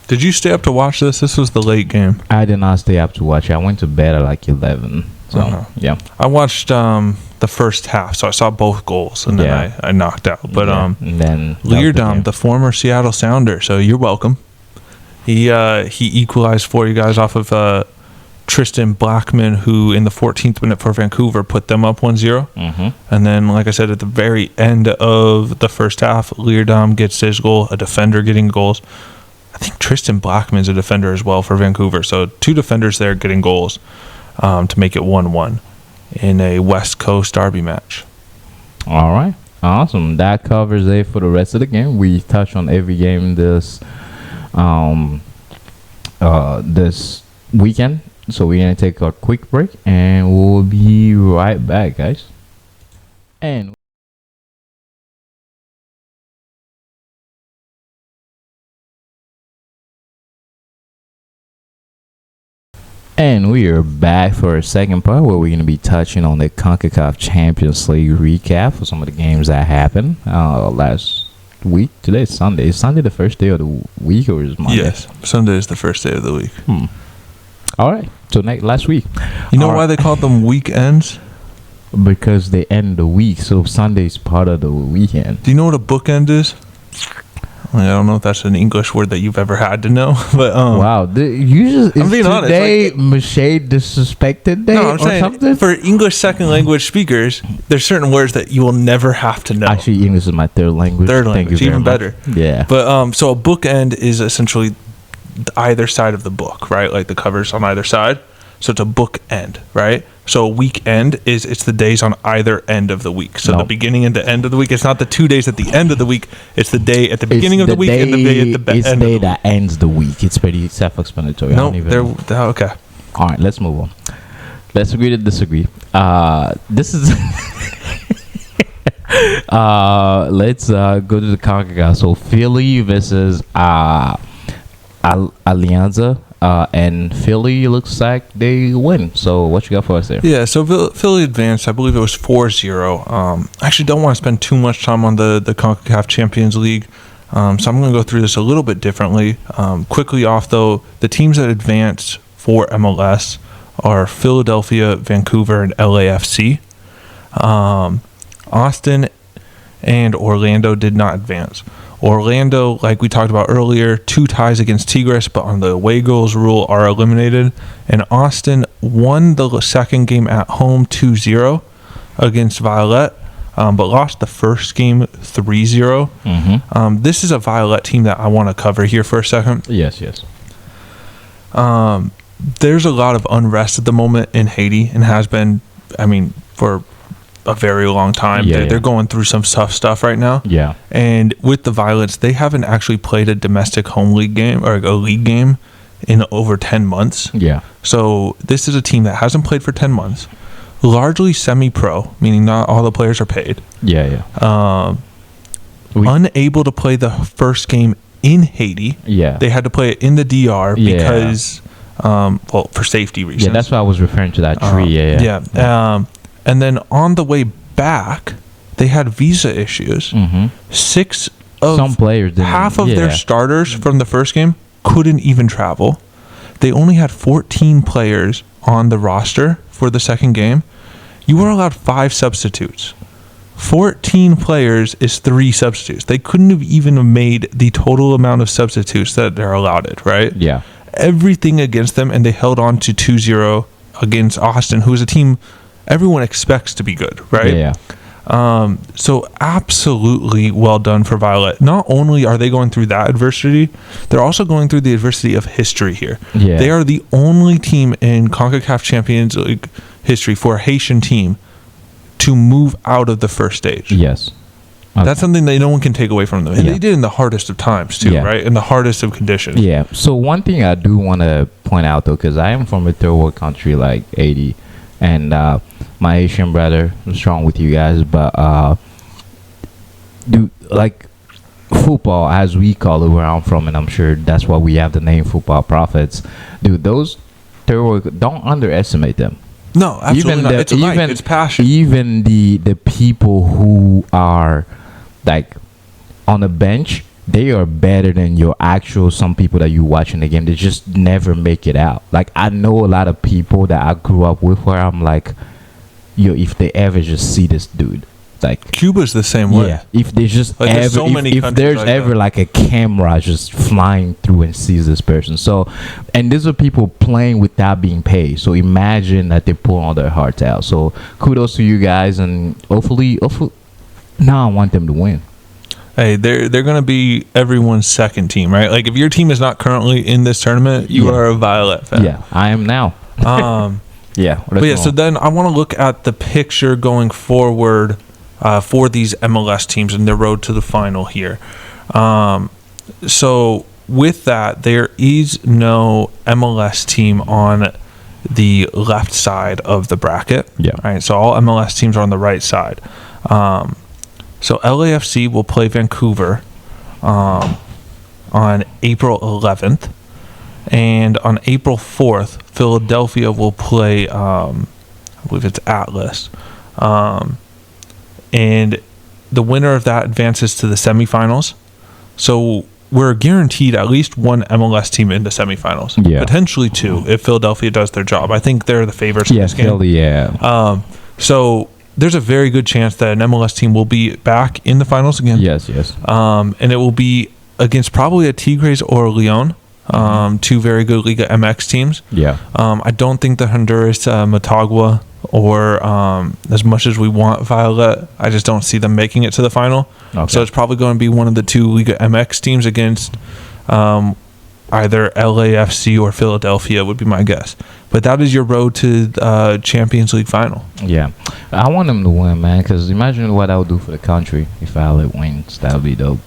A: Did you stay up to watch this? This was the late game.
B: I did not stay up to watch it. I went to bed at like 11. So, yeah.
A: I watched the first half, so I saw both goals, and then I knocked out. But
B: and then
A: Leerdam, the former Seattle Sounder, so you're welcome. He equalized for you guys off of Tristan Blackman, who in the 14th minute for Vancouver put them up 1-0. And then, like I said, at the very end of the first half, Leerdam gets his goal, a defender getting goals. I think Tristan Blackman's a defender as well for Vancouver. So 2 defenders there getting goals to make it 1-1 in a West Coast derby match.
B: All right. Awesome. That covers it for the rest of the game. We touched on every game this weekend. So we're going to take a quick break and we'll be right back, guys. And we are back for a second part where we're going to be touching on the Concacaf Champions League recap for some of the games that happened last week. Today is Sunday. Is Sunday the first day of the week or is Monday?
A: Yes, Sunday is the first day of the week.
B: All right. So last week.
A: You know why they call them weekends?
B: Because they end the week. So Sunday is part of the weekend.
A: Do you know what a bookend is? I don't know if that's an English word that you've ever had to know, but
B: wow, you just
A: I'm being honest.
B: Today, Mache disrespected day
A: no, I'm saying
B: something?
A: For English second language speakers, there's certain words that you will never have to know.
B: Actually, English is my third language.
A: Thank you even better.
B: Yeah.
A: But so a bookend is essentially either side of the book, right? Like the covers on either side. So it's a bookend, right? So a weekend it's the days on either end of the week. So the beginning and the end of the week. It's not the 2 days at the end of the week. It's the day at the beginning of the week and the day at the end of the week.
B: It's the day that ends the week. It's pretty self-explanatory.
A: No, okay.
B: All right, let's move on. Let's agree to disagree. This is let's go to the Concacaf. So Philly versus Alianza. And Philly looks like they win. So what you got for us there?
A: Yeah, so Philly advanced. I believe it was 4-0. I actually don't want to spend too much time on the CONCACAF Champions League. So I'm going to go through this a little bit differently. Quickly off, though, the teams that advanced for MLS are Philadelphia, Vancouver, and LAFC. Austin and Orlando did not advance. Orlando, like we talked about earlier, 2 ties against Tigres, but on the away goals rule are eliminated. And Austin won the second game at home 2-0 against Violette, but lost the first game 3-0. This is a Violette team that I want to cover here for a second.
B: Yes.
A: There's a lot of unrest at the moment in Haiti and has been, for a very long time. They're going through some tough stuff right now. Yeah. And with the Violets, they haven't actually played a domestic home league game or a league game in over 10 months. Yeah. So this is a team that hasn't played for 10 months. Largely semi-pro, meaning not all the players are paid. Unable to play the first game in Haiti. Yeah. They had to play it in the DR because, for safety reasons.
B: Yeah, that's why I was referring to that tree.
A: And then on the way back, they had visa issues. Six of
B: some players didn't,
A: half of their starters from the first game couldn't even travel. They only had 14 players on the roster for the second game. You were allowed 5 substitutes. 14 players is 3 substitutes. They couldn't have even made the total amount of substitutes that they're allowed, right? Yeah. Everything against them, and they held on to 2-0 against Austin, who is a team everyone expects to be good, right? So absolutely well done for Violette. Not only are they going through that adversity, they're also going through the adversity of history here.
B: Yeah.
A: They are the only team in CONCACAF Champions League history for a Haitian team to move out of the first stage.
B: Yes. Okay.
A: That's something that no one can take away from them. And
B: Yeah.
A: they did in the hardest of times too,
B: Yeah.
A: right? In the hardest of conditions.
B: Yeah. So one thing I do want to point out though, because I am from a third world country like Haiti, and my Asian brother, I'm strong with you guys, but do like football as we call it where I'm from, and I'm sure that's why we have the name Football Prophets. Dude, those third world, don't underestimate them.
A: No, absolutely not. It's life. It's passion.
B: Even the people who are like on the bench, they are better than your actual some people that you watch in the game. They just never make it out. Like I know a lot of people that I grew up with where I'm like, yo, if they ever just see this dude, like
A: Cuba's the same way.
B: yeah, if they just
A: Like, there's
B: ever,
A: so many
B: if
A: countries
B: there's
A: like
B: ever
A: that.
B: like a camera just flying through and sees this person. So, and these are people playing without being paid. So imagine that they pull all their hearts out. So kudos to you guys, and hopefully, now I want them to win.
A: Hey, they're going to be everyone's second team, right? Like if your team is not currently in this tournament, you
B: Yeah.
A: are a Violette fan.
B: Yeah, I am now. Yeah,
A: But yeah, so then I want to look at the picture going forward for these MLS teams and their road to the final here. So with that, there is no MLS team on the left side of the bracket.
B: Yeah.
A: Right. So all MLS teams are on the right side. So LAFC will play Vancouver on April 11th. And on April 4th, Philadelphia will play, I believe it's Atlas. And the winner of that advances to the semifinals. So we're guaranteed at least one MLS team in the semifinals.
B: Yeah.
A: Potentially two if Philadelphia does their job. I think they're the favorites in
B: Yeah,
A: this game.
B: Philly, yeah.
A: So there's a very good chance that an MLS team will be back in the finals again.
B: Yes.
A: And it will be against probably a Tigres or a Leon. Two very good Liga MX teams.
B: Yeah.
A: I don't think the Honduras Motagua or as much as we want Violette, I just don't see them making it to the final.
B: Okay.
A: So it's probably going to be one of the two Liga MX teams against either LAFC or Philadelphia would be my guess. But that is your road to Champions League final.
B: Yeah. I want them to win, man, because imagine what I would do for the country if Violet wins. That would be dope.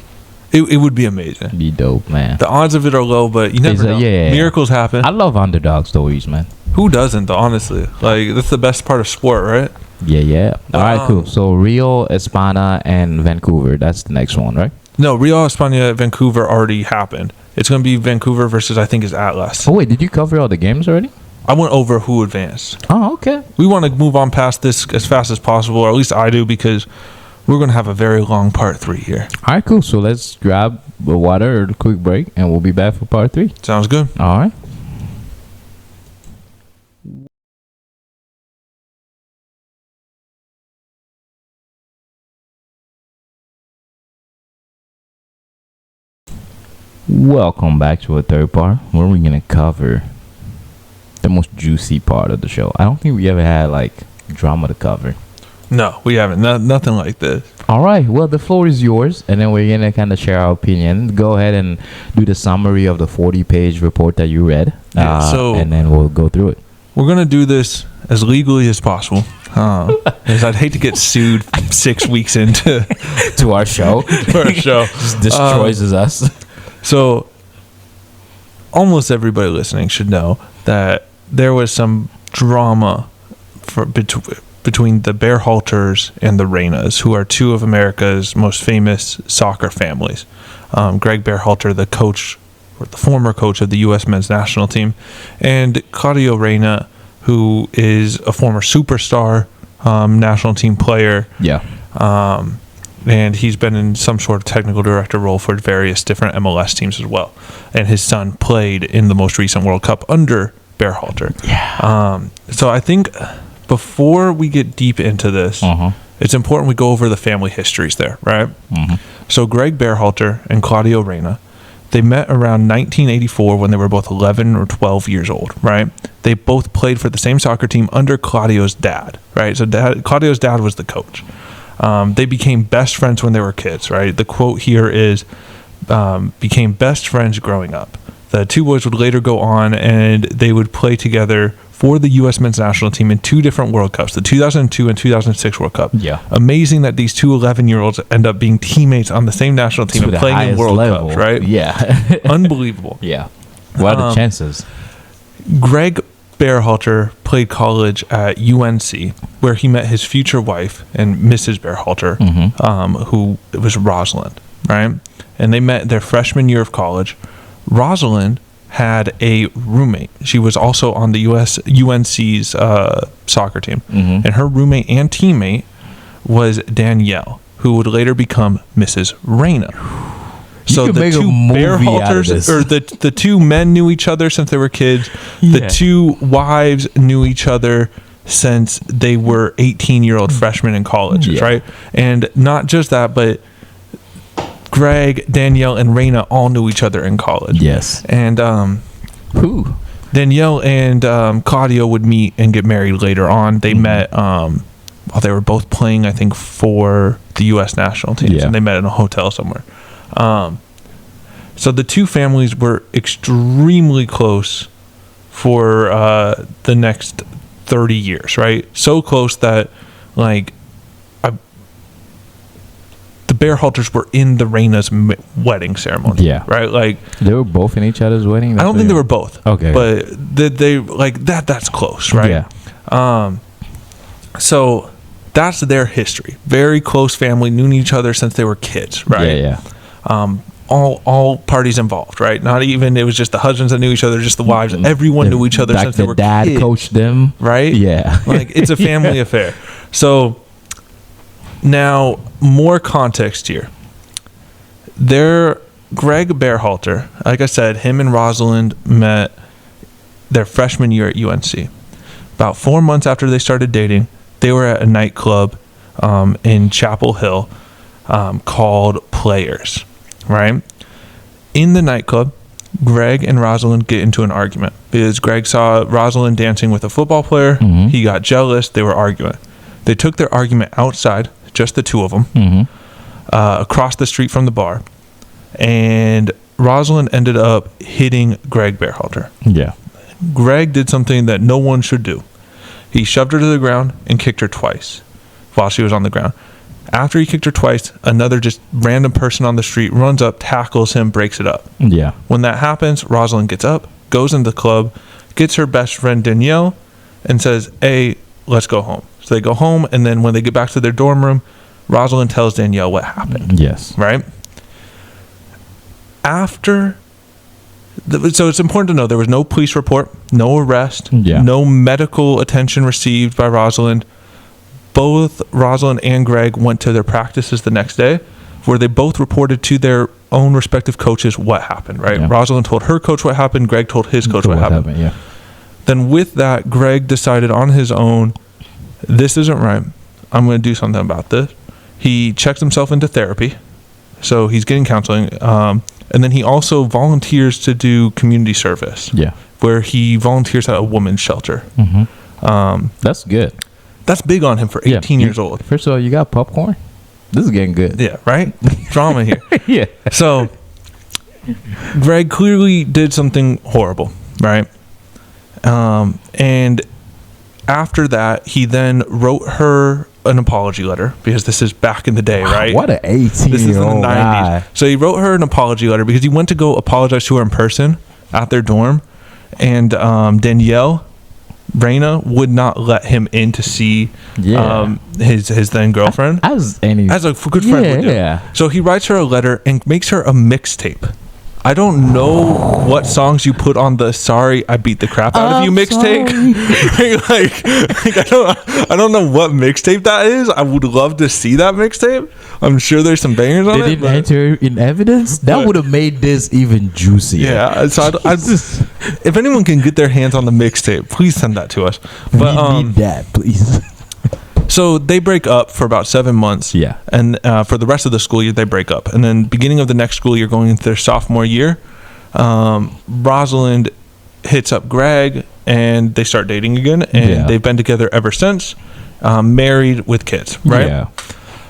A: It would be amazing.
B: Be dope, man.
A: The odds of it are low, but you never know.
B: Yeah.
A: Miracles happen.
B: I love underdog stories, man.
A: Who doesn't, though, honestly? Like, that's the best part of sport, right?
B: Yeah. All right, cool. So Rio, Espana, and Vancouver. That's the next one, right?
A: No, Rio, Espana, Vancouver already happened. It's going to be Vancouver versus, I think, is Atlas.
B: Oh, wait. Did you cover all the games already?
A: I went over who advanced.
B: Oh, okay.
A: We want to move on past this as fast as possible, or at least I do, because we're going to have a very long part 3 here.
B: All right, cool. So let's grab the water or a quick break, and we'll be back for part 3.
A: Sounds good.
B: All right. Welcome back to a third part where we're going to cover the most juicy part of the show. I don't think we ever had like drama to cover.
A: No, we haven't. Nothing like this.
B: All right. Well, the floor is yours, and then we're going to kind of share our opinion. Go ahead and do the summary of the 40-page report that you read, and then we'll go through it.
A: We're going to do this as legally as possible. Because I'd hate to get sued 6 weeks into
B: To our show.
A: our show.
B: Just destroys us.
A: So almost everybody listening should know that there was some drama between the Berhalters and the Reinas, who are two of America's most famous soccer families. Greg Berhalter, the coach, or the former coach of the U.S. men's national team, and Claudio Reyna, who is a former superstar national team player.
B: Yeah.
A: And he's been in some sort of technical director role for various different MLS teams as well. And his son played in the most recent World Cup under Berhalter.
B: Yeah.
A: So I think before we get deep into this, it's important we go over the family histories there, right? So Greg Berhalter and Claudio Reyna, they met around 1984 when they were both 11 or 12 years old, right? They both played for the same soccer team under Claudio's dad, right? So Claudio's dad was the coach. They became best friends when they were kids, right? The quote here is, became best friends growing up. The two boys would later go on and they would play together for the U.S. men's national team in 2 different World Cups, the 2002 and 2006 World Cup.
B: Yeah.
A: Amazing that these 2 11-year-olds end up being teammates on the same national team and playing in World Cups, right?
B: Yeah.
A: Unbelievable.
B: Yeah. What are the chances?
A: Greg Berhalter played college at UNC, where he met his future wife and Mrs. Berhalter, who was Rosalind, right? And they met their freshman year of college. Rosalind had a roommate. She was also on the UNC's soccer team. And her roommate and teammate was Danielle, who would later become Mrs. Reyna. So the 2 Berhalters, or the 2 men knew each other since they were kids. Yeah. The 2 wives knew each other since they were 18-year-old freshmen in college, right? And not just that, but Greg, Danielle, and Reyna all knew each other in college.
B: Yes.
A: And Danielle and Claudio would meet and get married later on. They met while they were both playing, I think, for the U.S. national teams. Yeah. And they met in a hotel somewhere. So the 2 families were extremely close for the next 30 years, right? So close that, like, the Berhalters were in the Reyna's wedding ceremony. Yeah. Right? Like,
B: they were both in each other's wedding?
A: I don't think they were both.
B: Okay.
A: But they like that's close, right?
B: Yeah.
A: So that's their history. Very close family, knew each other since they were kids, right?
B: Yeah, yeah.
A: All parties involved, right? Not even it was just the husbands that knew each other, just the wives. Everyone knew each other since they were
B: dad
A: kids.
B: Coached them,
A: right?
B: Yeah.
A: Like, it's a family affair. So now, more context here. Greg Berhalter, like I said, him and Rosalind met their freshman year at UNC. About 4 months after they started dating, they were at a nightclub in Chapel Hill called Players, right? In the nightclub, Greg and Rosalind get into an argument because Greg saw Rosalind dancing with a football player. He got jealous. They were arguing. They took their argument outside, just the 2 of them, across the street from the bar. And Rosalind ended up hitting Greg Berhalter.
B: Yeah.
A: Greg did something that no one should do. He shoved her to the ground and kicked her twice while she was on the ground. After he kicked her twice, another just random person on the street runs up, tackles him, breaks it up.
B: Yeah.
A: When that happens, Rosalind gets up, goes into the club, gets her best friend Danielle, and says, hey, let's go home. So they go home, and then when they get back to their dorm room, Rosalind tells Danielle what happened.
B: Yes.
A: Right? So it's important to know there was no police report, no arrest, no medical attention received by Rosalind. Both Rosalind and Greg went to their practices the next day, where they both reported to their own respective coaches what happened, right? Yeah. Rosalind told her coach what happened. Greg told his coach what happened.
B: Yeah.
A: Then with that, Greg decided on his own, this isn't right. I'm going to do something about this. He checked himself into therapy. So he's getting counseling. And then he also volunteers to do community service.
B: Yeah.
A: Where he volunteers at a women's shelter.
B: That's good.
A: That's big on him for 18 years old.
B: First of all, you got popcorn? This is getting good.
A: Yeah, right? Drama here.
B: Yeah.
A: So Greg clearly did something horrible, right? And after that, he then wrote her an apology letter, because this is back in the day, right?
B: What an 18-year-old
A: This is in the 90s.
B: guy.
A: So he wrote her an apology letter because he went to go apologize to her in person at their dorm, and Danielle Reyna would not let him in to see his then girlfriend
B: As a
A: good friend would do.
B: Yeah.
A: So he writes her a letter and makes her a mixtape. I don't know what songs you put on the "Sorry I Beat the Crap Out of You" mixtape. I don't know what mixtape that is. I would love to see that mixtape. I'm sure there's some bangers on it.
B: They didn't enter in evidence. That would have made this even juicier.
A: Yeah. So if anyone can get their hands on the mixtape, please send that to us. But
B: we need that, please.
A: So they break up for about 7 months.
B: Yeah.
A: And for the rest of the school year, they break up. And then beginning of the next school year, going into their sophomore year, Rosalind hits up Greg, and they start dating again. And they've been together ever since, married with kids, right?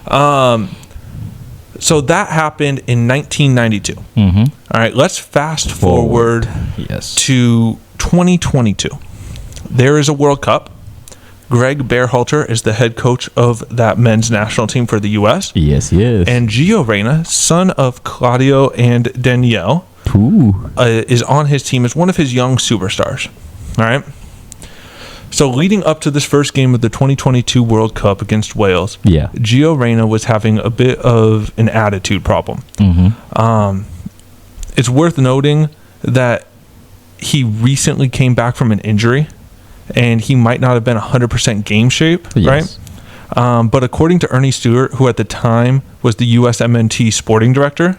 A: So that happened in 1992.
B: Mm-hmm.
A: All right, let's fast forward
B: Yes.
A: to 2022. There is a World Cup. Greg Berhalter is the head coach of that men's national team for the U.S.
B: Yes, yes.
A: And Gio Reyna, son of Claudio and Danielle, is on his team as one of his young superstars. All right. So leading up to this first game of the 2022 World Cup against Wales, Gio Reyna was having a bit of an attitude problem.
B: Mm-hmm.
A: It's worth noting that he recently came back from an injury, and he might not have been 100% game shape, right? But according to Ernie Stewart, who at the time was the USMNT sporting director,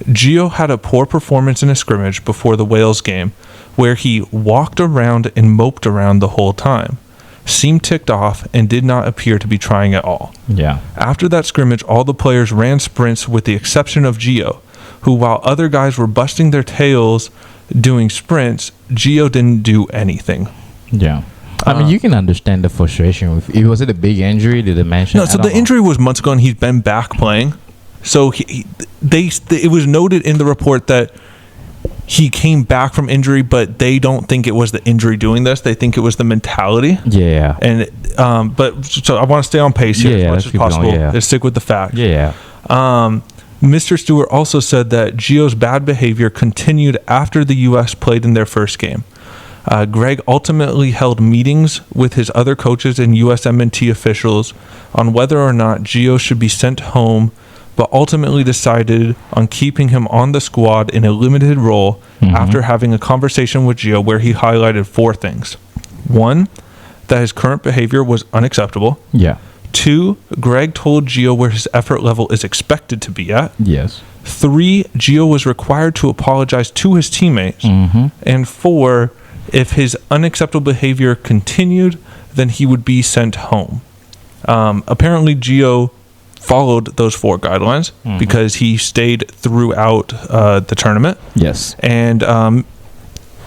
A: Gio had a poor performance in a scrimmage before the Wales game, where he walked around and moped around the whole time, seemed ticked off, and did not appear to be trying at all.
B: Yeah.
A: After that scrimmage, all the players ran sprints with the exception of Gio, who, while other guys were busting their tails doing sprints, Gio didn't do anything.
B: Yeah. I mean, you can understand the frustration. Was it a big injury? Did it mention?
A: No, so the injury was months ago, and he's been back playing. So it was noted in the report that he came back from injury, but they don't think it was the injury doing this. They think it was the mentality.
B: Yeah.
A: And but so I want to stay on pace here as much as possible. Let's stick with the fact.
B: Yeah.
A: Mr. Stewart also said that Gio's bad behavior continued after the U.S. played in their first game. Greg ultimately held meetings with his other coaches and USMNT officials on whether or not Gio should be sent home, but ultimately decided on keeping him on the squad in a limited role after having a conversation with Gio where he highlighted 4 things. 1, that his current behavior was unacceptable.
B: Yeah.
A: 2, Greg told Gio where his effort level is expected to be at.
B: Yes.
A: 3, Gio was required to apologize to his teammates. And 4, if his unacceptable behavior continued, then he would be sent home. Apparently, Gio followed those 4 guidelines because he stayed throughout the tournament.
B: Yes.
A: And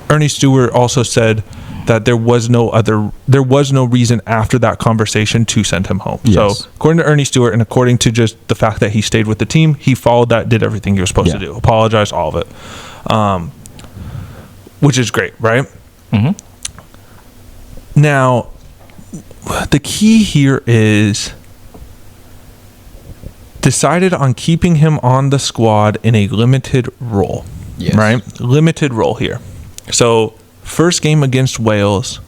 A: Ernie Stewart also said that there was no reason after that conversation to send him home.
B: Yes.
A: So according to Ernie Stewart and according to just the fact that he stayed with the team, he followed that, did everything he was supposed to do, apologized, all of it, which is great, right? Now, the key here is decided on keeping him on the squad in a limited role.
B: Yes.
A: Right? Limited role here. So, first game against Wales,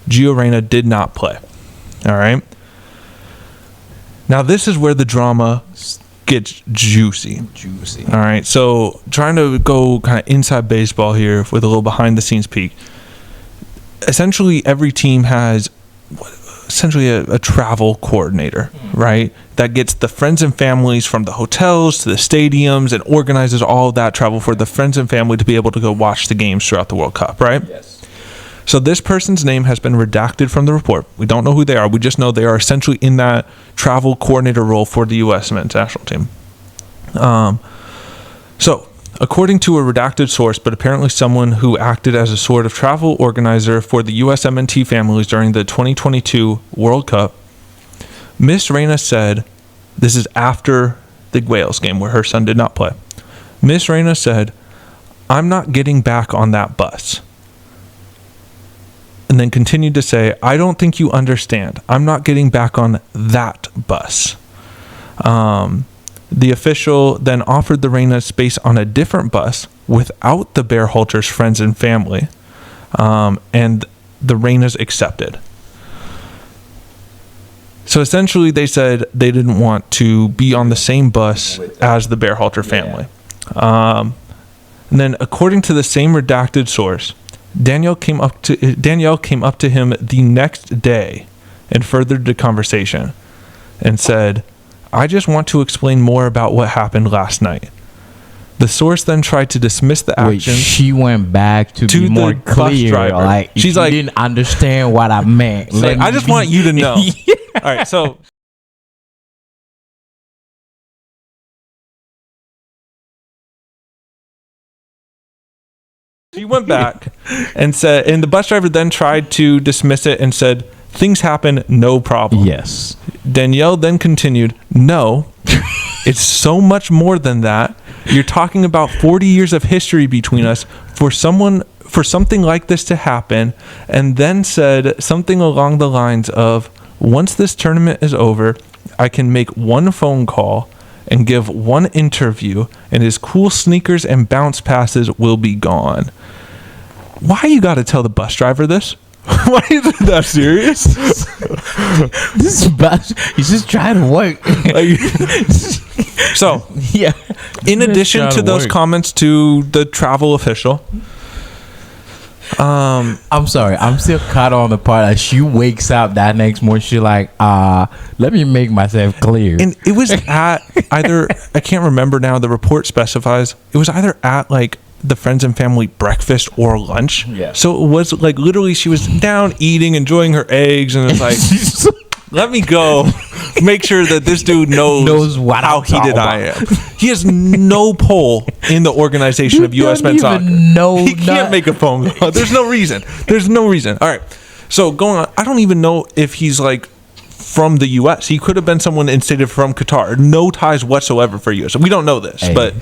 A: Gio Reyna did not play. All right? Now, this is where the drama gets juicy. All right? So, trying to go kind of inside baseball here with a little behind-the-scenes peek. Essentially, every team has essentially a travel coordinator, right? That gets the friends and families from the hotels to the stadiums and organizes all of that travel for the friends and family to be able to go watch the games throughout the World Cup, right?
B: Yes.
A: So this person's name has been redacted from the report. We don't know who they are. We just know they are essentially in that travel coordinator role for the U.S. men's national team. So, according to a redacted source, but apparently someone who acted as a sort of travel organizer for the USMNT families during the 2022 World Cup, Miss Reyna said, this is after the Wales game where her son did not play. Miss Reyna said, "I'm not getting back on that bus." And then continued to say, "I don't think you understand. I'm not getting back on that bus." The official then offered the Reyna space on a different bus without the Berhalters' friends and family, and the Reynas accepted. So essentially, they said they didn't want to be on the same bus as the Berhalter family. And then, according to the same redacted source, Danielle came up to him the next day and furthered the conversation and said, "I just want to explain more about what happened last night." The source then tried to dismiss the action.
B: Wait, she went back to be more
A: the bus
B: clear.
A: driver.
B: Like,
A: She's
B: you
A: like,
B: didn't understand what I meant.
A: like, I just want you to know. All right, so she went back and said, and the bus driver then tried to dismiss it and said, Things happen, no problem.
B: Yes.
A: Danielle then continued, no, it's so much more than that. You're talking about 40 years of history between us for something like this to happen, and then said something along the lines of, once this tournament is over, I can make one phone call and give one interview, and his cool sneakers and bounce passes will be gone. Why you got to tell the bus driver this? Why is it that serious?
B: This is bad. He's just trying to work.
A: So,
B: Yeah.
A: in addition to those comments to the travel official,
B: I'm sorry. I'm still caught on the part that she wakes up that next morning. She like, let me make myself clear.
A: and it was at either, I can't remember now, the report specifies, it was either at like the friends and family breakfast or lunch.
B: Yeah.
A: So it was like literally she was down eating, enjoying her eggs, and it's like, let me go make sure that this dude knows
B: what
A: how
B: I'm
A: heated
B: talking
A: I am. He has no pull in the organization of U.S. men's soccer. He can't make a phone call. There's no reason. All right. So going on, I don't even know if he's like from the U.S. He could have been someone instated from Qatar. No ties whatsoever for U.S. We don't know this.
B: Hey.
A: But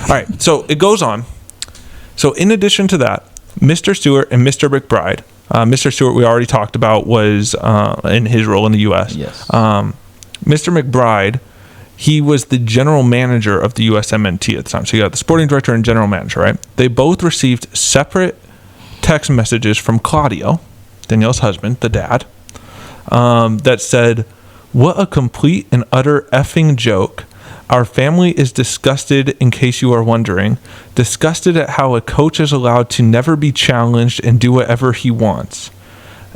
A: all right. So it goes on. So in addition to that, Mr. Stewart and Mr. McBride, Mr. Stewart we already talked about was in his role in the U.S.
B: Yes.
A: Mr. McBride, he was the general manager of the USMNT at the time. So you got the sporting director and general manager, right? They both received separate text messages from Claudio, Danielle's husband, the dad, that said, "What a complete and utter effing joke. Our family is disgusted, in case you are wondering, disgusted at how a coach is allowed to never be challenged and do whatever he wants."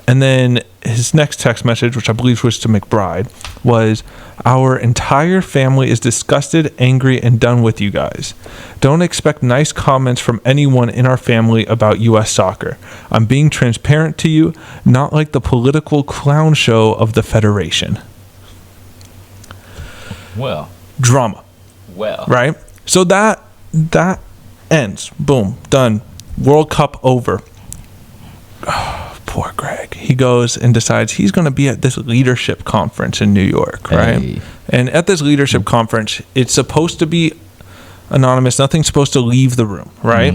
A: And then his next text message, which I believe was to McBride, was, "Our entire family is disgusted, angry, and done with you guys. Don't expect nice comments from anyone in our family about U.S. soccer. I'm being transparent to you, not like the political clown show of the Federation."
B: Well.
A: Drama. Right? So that ends. Boom. Done. World Cup over. Oh, poor Greg. He goes and decides he's going to be at this leadership conference in New York, right?
B: Hey.
A: And at this leadership conference, it's supposed to be anonymous. Nothing's supposed to leave the room, right?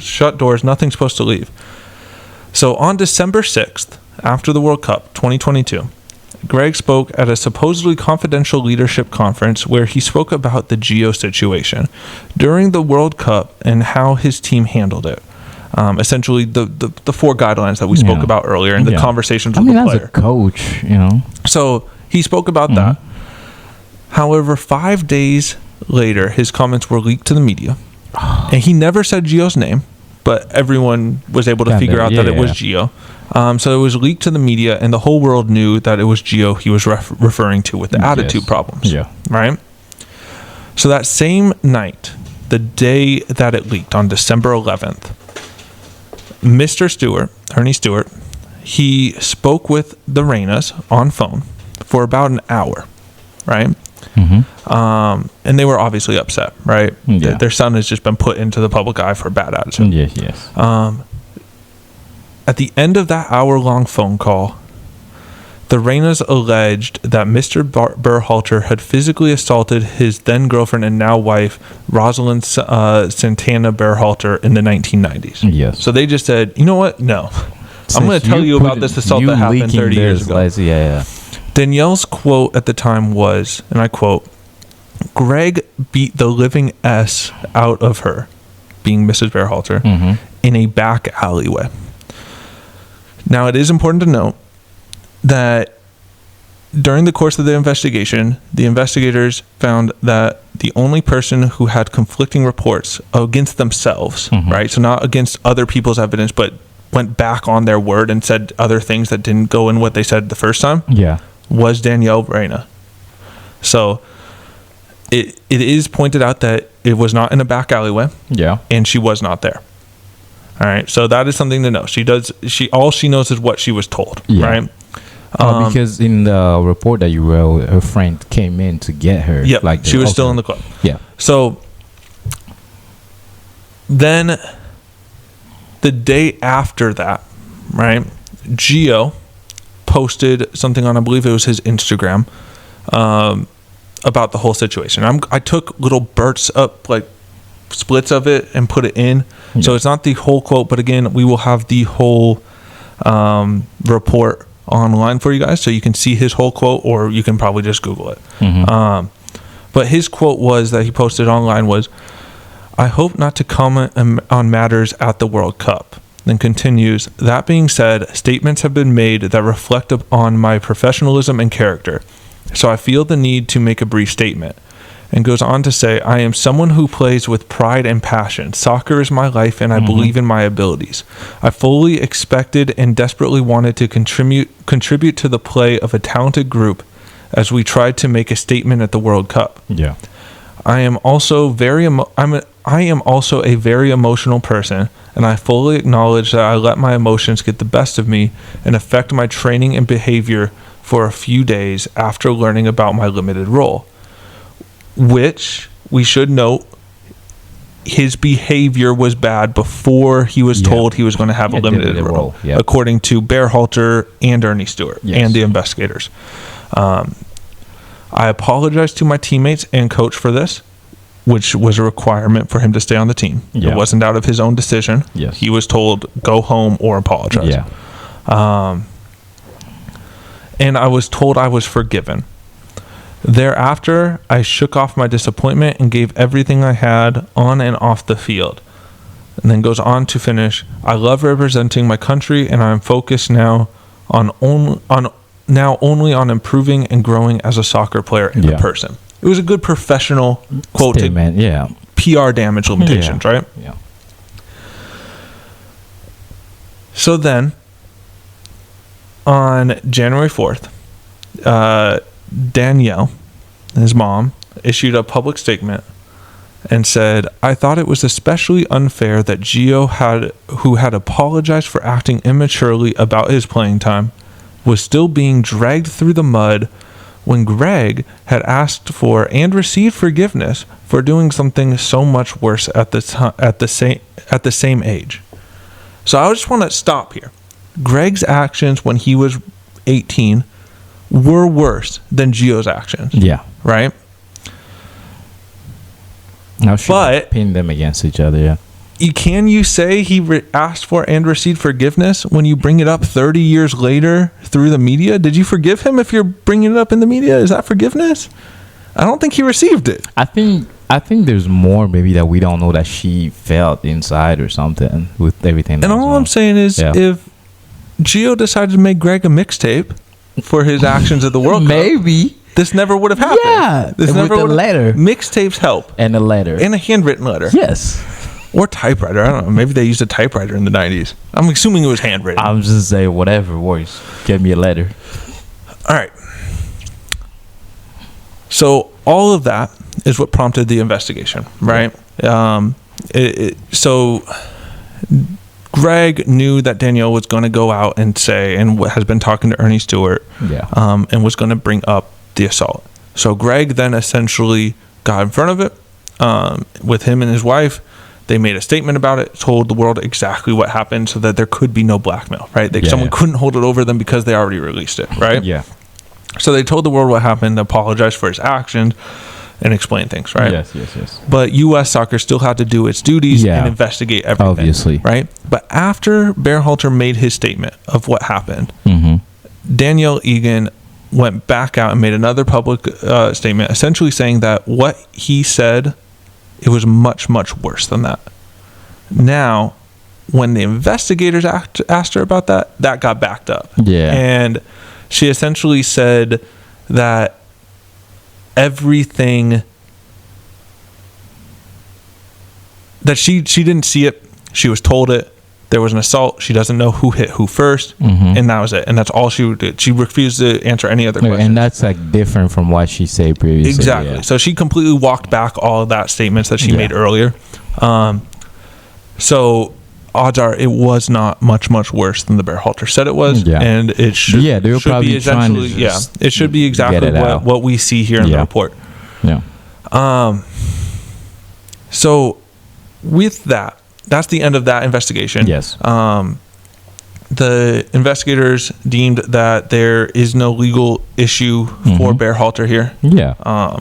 A: Shut doors. Nothing's supposed to leave. So on December 6th, after the World Cup 2022, Greg spoke at a supposedly confidential leadership conference where he spoke about the Gio situation during the World Cup and how his team handled it. Essentially, the four guidelines that we spoke about earlier and the conversations with the player.
B: As a coach,
A: So he spoke about that. However, 5 days later, his comments were leaked to the media. And he never said Gio's name, but everyone was able to figure out that it was Gio. So it was leaked to the media, and the whole world knew that it was Gio he was referring to with the attitude problems.
B: Yeah.
A: Right? So that same night, the day that it leaked, on December 11th, Mr. Stewart, Ernie Stewart, he spoke with the Reynas on phone for about an hour, right? And they were obviously upset, right?
B: Yeah.
A: Their son has just been put into the public eye for bad attitude.
B: Yes.
A: At the end of that hour-long phone call, the Reynas alleged that Mr. Berhalter had physically assaulted his then-girlfriend and now wife, Rosalind Santana Berhalter, in the 1990s.
B: Yes.
A: So they just said, you know what? No. I'm going to tell you about this assault that happened 30 years ago. Danielle's quote at the time was, and I quote, "Greg beat the living S out of her," being Mrs. Berhalter, "in a back alleyway." Now, it is important to note that during the course of the investigation, the investigators found that the only person who had conflicting reports against themselves, right? So not against other people's evidence, but went back on their word and said other things that didn't go in what they said the first time, was Danielle Reyna. So it is pointed out that it was not in a back alleyway, and she was not there. All right, so that is something to know. All she knows is what she was told, right?
B: Because in the report that you wrote, her friend came in to get her.
A: Yeah, she was still in the club.
B: Yeah.
A: So then the day after that, right, Gio posted something on, I believe it was his Instagram, about the whole situation. I took little bursts up, like splits of it, and put it in.
B: Yeah.
A: So it's not the whole quote, but again, we will have the whole report online for you guys, so you can see his whole quote, or you can probably just Google it. But his quote was that he posted online was, "I hope not to comment on matters at the World Cup." Then continues, "That being said, statements have been made that reflect upon my professionalism and character. So I feel the need to make a brief statement." And goes on to say, "I am someone who plays with pride and passion. Soccer is my life, and I believe in my abilities. I fully expected and desperately wanted to contribute to the play of a talented group as we tried to make a statement at the World Cup.
B: Yeah.
A: I am also a very emotional person, and I fully acknowledge that I let my emotions get the best of me and affect my training and behavior for a few days after learning about my limited role." Which we should note, his behavior was bad before he was told he was going to have a limited role, according to Berhalter and Ernie Stewart and the investigators. I apologize to my teammates and coach for this, which was a requirement for him to stay on the team. It wasn't out of his own decision. He was told, go home or apologize. And I was told I was forgiven. Thereafter, I shook off my disappointment and gave everything I had on and off the field. And then goes on to finish, "I love representing my country, and I am focused now only on improving and growing as a soccer player and a person." It was a good professional quote
B: statement,
A: to PR damage limitations, right?
B: Yeah.
A: So then, on January 4th, Danielle, his mom, issued a public statement and said, "I thought it was especially unfair that Gio, who had apologized for acting immaturely about his playing time, was still being dragged through the mud when Greg had asked for and received forgiveness for doing something so much worse at the same age." So I just want to stop here. Greg's actions when he was 18 were worse than Gio's actions. Right?
B: Now she pinned them against each other,
A: Can you say he asked for and received forgiveness when you bring it up 30 years later through the media? Did you forgive him if you're bringing it up in the media? Is that forgiveness? I don't think he received it.
B: I think there's more maybe that we don't know that she felt inside or something with everything.
A: And all I'm saying is if Gio decided to make Greg a mixtape for his actions at the World Cup,
B: maybe
A: this never would have happened. This
B: with
A: never
B: the letter.
A: Mixtapes help.
B: And a letter.
A: And a handwritten letter.
B: Yes.
A: Or typewriter. I don't know. Maybe they used a typewriter in the 90s. I'm assuming it was handwritten.
B: I'm just saying whatever works. Get me a letter.
A: All right. So all of that is what prompted the investigation, right? So Greg knew that Danielle was going to go out and say, and has been talking to Ernie Stewart, and was going to bring up the assault. So Greg then essentially got in front of it with him and his wife. They made a statement about it, told the world exactly what happened so that there could be no blackmail, right? Someone couldn't hold it over them because they already released it, right? So they told the world what happened, apologized for his actions, and explain things, right?
B: Yes.
A: But U.S. Soccer still had to do its duties and investigate everything,
B: obviously,
A: right? But after Berhalter made his statement of what happened, Danielle Egan went back out and made another public statement, essentially saying that what he said, it was much, much worse than that. Now, when the investigators asked her about that, that got backed up. And she essentially said that everything that she didn't see it, she was told it, there was an assault, she doesn't know who hit who first, and that was it, and that's all she did. She refused to answer any other questions.
B: And that's like different from what she said previously.
A: Exactly. So she completely walked back all of that statements that she made earlier. So odds are it was not much worse than the Berhalter said it was, and it should.
B: They were probably
A: be essentially it should be exactly what we see here in the report. So with that, that's the end of that investigation. the investigators deemed that there is no legal issue for Berhalter here.
B: Yeah.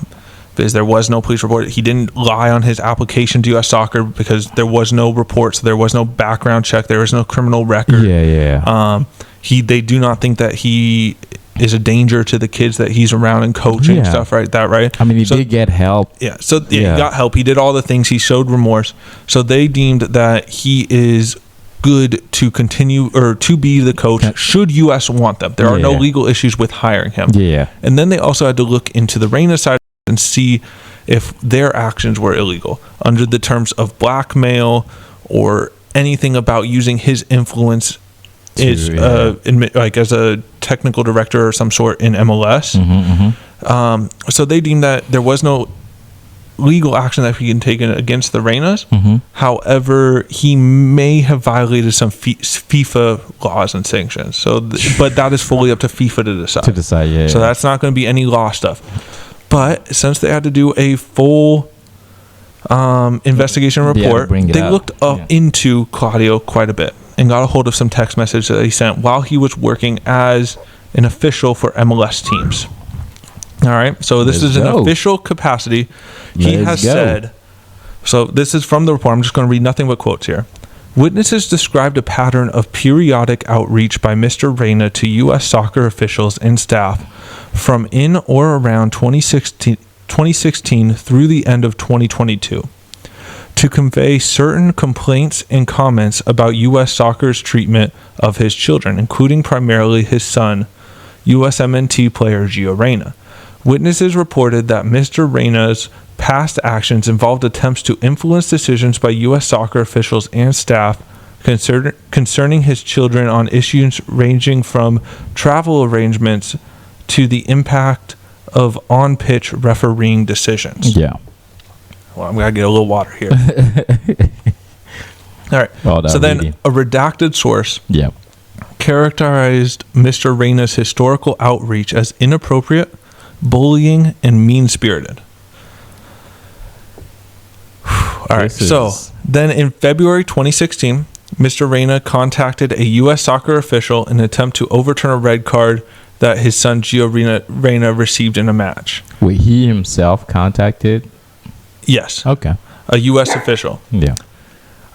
A: Because there was no police report. He didn't lie on his application to U.S. Soccer because there was no reports. There was no background check. There was no criminal record.
B: Yeah.
A: They do not think that he is a danger to the kids that he's around and coaching and stuff, right?
B: I mean, he did get help.
A: Yeah. So he got help. He did all the things. He showed remorse. So they deemed that he is good to continue or to be the coach should U.S. want them. There are no legal issues with hiring him.
B: Yeah.
A: And then they also had to look into the Reyna side and see if their actions were illegal under the terms of blackmail or anything about using his influence like as a technical director or some sort in MLS. So they deemed that there was no legal action that he can take against the Reynas. However, he may have violated some FIFA laws and sanctions. So, but that is fully up to FIFA to decide. So that's not going to be any law stuff. But since they had to do a full investigation report, they looked into Claudio quite a bit and got a hold of some text messages that he sent while he was working as an official for MLS teams. All right. So this is an official capacity. He has said, so this is from the report. I'm just going to read nothing but quotes here. Witnesses described a pattern of periodic outreach by Mr. Reyna to U.S. soccer officials and staff from in or around 2016 through the end of 2022 to convey certain complaints and comments about U.S. soccer's treatment of his children, including primarily his son, USMNT player Gio Reyna. Witnesses reported that Mr. Reyna's past actions involved attempts to influence decisions by U.S. soccer officials and staff concerning his children on issues ranging from travel arrangements to the impact of on-pitch refereeing decisions.
B: Yeah.
A: Well, I'm going to get a little water here. All right. So then a redacted source characterized Mr. Reyna's historical outreach as inappropriate, bullying, and mean-spirited. All right. So then in February 2016, Mr. Reyna contacted a U.S. soccer official in an attempt to overturn a red card that his son Gio Reyna received in a match.
B: Wait, he himself contacted?
A: Yes.
B: Okay.
A: A U.S. official.
B: Yeah.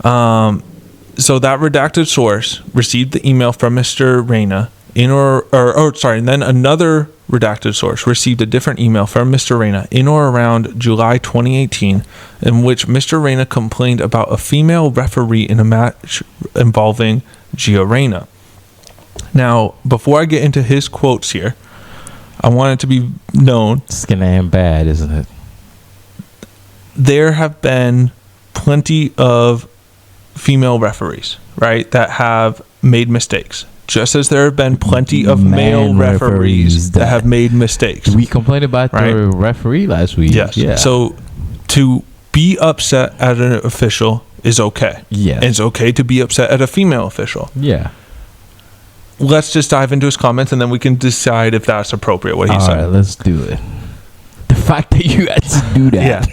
A: So that redacted source received the email from Mr. Reyna and then another redacted source received a different email from Mr. Reyna in or around July 2018 in which Mr. Reyna complained about a female referee in a match involving Gio Reyna. Now, before I get into his quotes here, I want it to be known.
B: It's going to end bad, isn't it?
A: There have been plenty of female referees, right, that have made mistakes. Just as there have been plenty of male referees that have made mistakes.
B: We complained about the referee last week.
A: Yes. Yeah. So to be upset at an official is okay.
B: Yeah.
A: And it's okay to be upset at a female official.
B: Yeah.
A: Let's just dive into his comments and then we can decide if that's appropriate what he said.
B: All right, let's do it. The fact that you had to do that.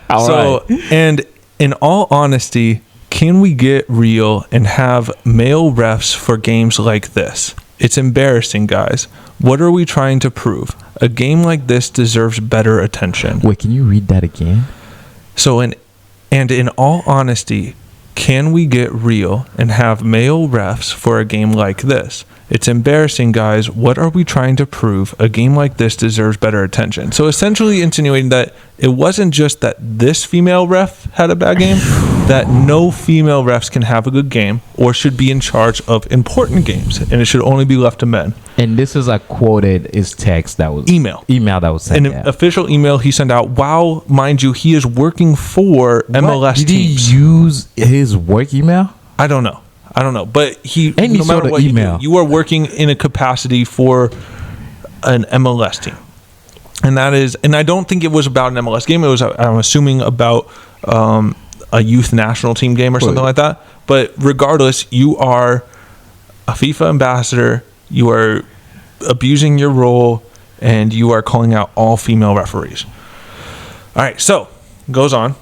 A: Yeah. And in all honesty, can we get real and have male refs for games like this? It's embarrassing, guys. What are we trying to prove? A game like this deserves better attention.
B: Wait, can you read that again?
A: So, in all honesty, can we get real and have male refs for a game like this? It's embarrassing, guys. What are we trying to prove? A game like this deserves better attention. So essentially insinuating that it wasn't just that this female ref had a bad game, that no female refs can have a good game or should be in charge of important games, and it should only be left to men.
B: And this is quoted his text that was
A: email
B: that was sent.
A: An official email he sent out. While, mind you, he is working for MLS
B: Did
A: teams.
B: Did he use his work email?
A: I don't know. But
B: Any
A: no matter what
B: email.
A: you are working in a capacity for an MLS team. And I don't think it was about an MLS game. It was, I'm assuming, about a youth national team game or something like that. But regardless, you are a FIFA ambassador. You are abusing your role, and you are calling out all female referees. All right, so goes on.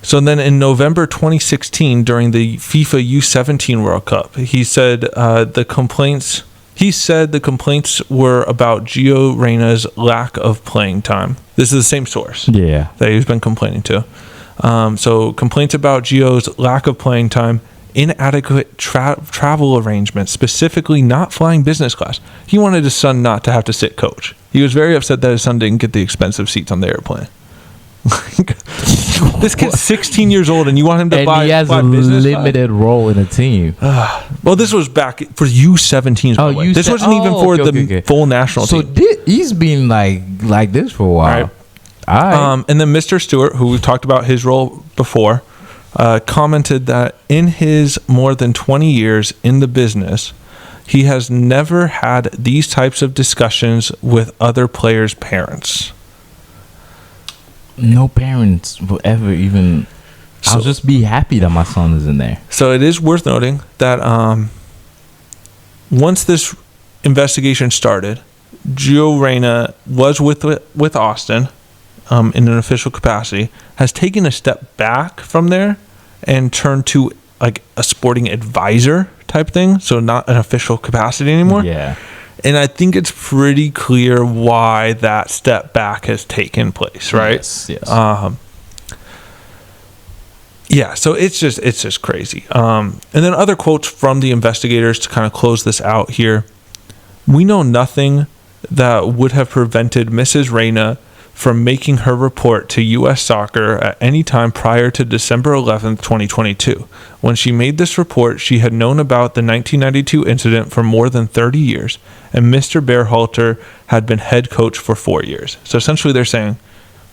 A: So then in November 2016, during the FIFA U17 World Cup, he said the complaints were about Gio Reyna's lack of playing time. This is the same source that he's been complaining to. So complaints about Gio's lack of playing time, inadequate travel arrangements, specifically not flying business class. He wanted his son not to have to sit coach. He was very upset that his son didn't get the expensive seats on the airplane. This kid's 16 years old, and you want him to
B: he has a limited role in the team.
A: Well, this was back for U17s.
B: Oh,
A: this wasn't even for the full national team.
B: So he's been like this for a while.
A: Right. All right. And then Mr. Stewart, who we've talked about his role before, commented that in his more than 20 years in the business, he has never had these types of discussions with other players' parents.
B: No parents will ever even. I'll just be happy that my son is in there.
A: So it is worth noting that once this investigation started, Gio Reyna was with Austin in an official capacity, has taken a step back from there and turned to like a sporting advisor type thing, so not an official capacity anymore.
B: Yeah.
A: And I think it's pretty clear why that step back has taken place, right?
B: Yes.
A: Yeah, so it's just crazy. And then other quotes from the investigators to kind of close this out here. We know nothing that would have prevented Mrs. Reyna from making her report to U.S. Soccer at any time prior to December 11th, 2022. When she made this report, she had known about the 1992 incident for more than 30 years, and Mr. Berhalter had been head coach for 4 years. So essentially they're saying,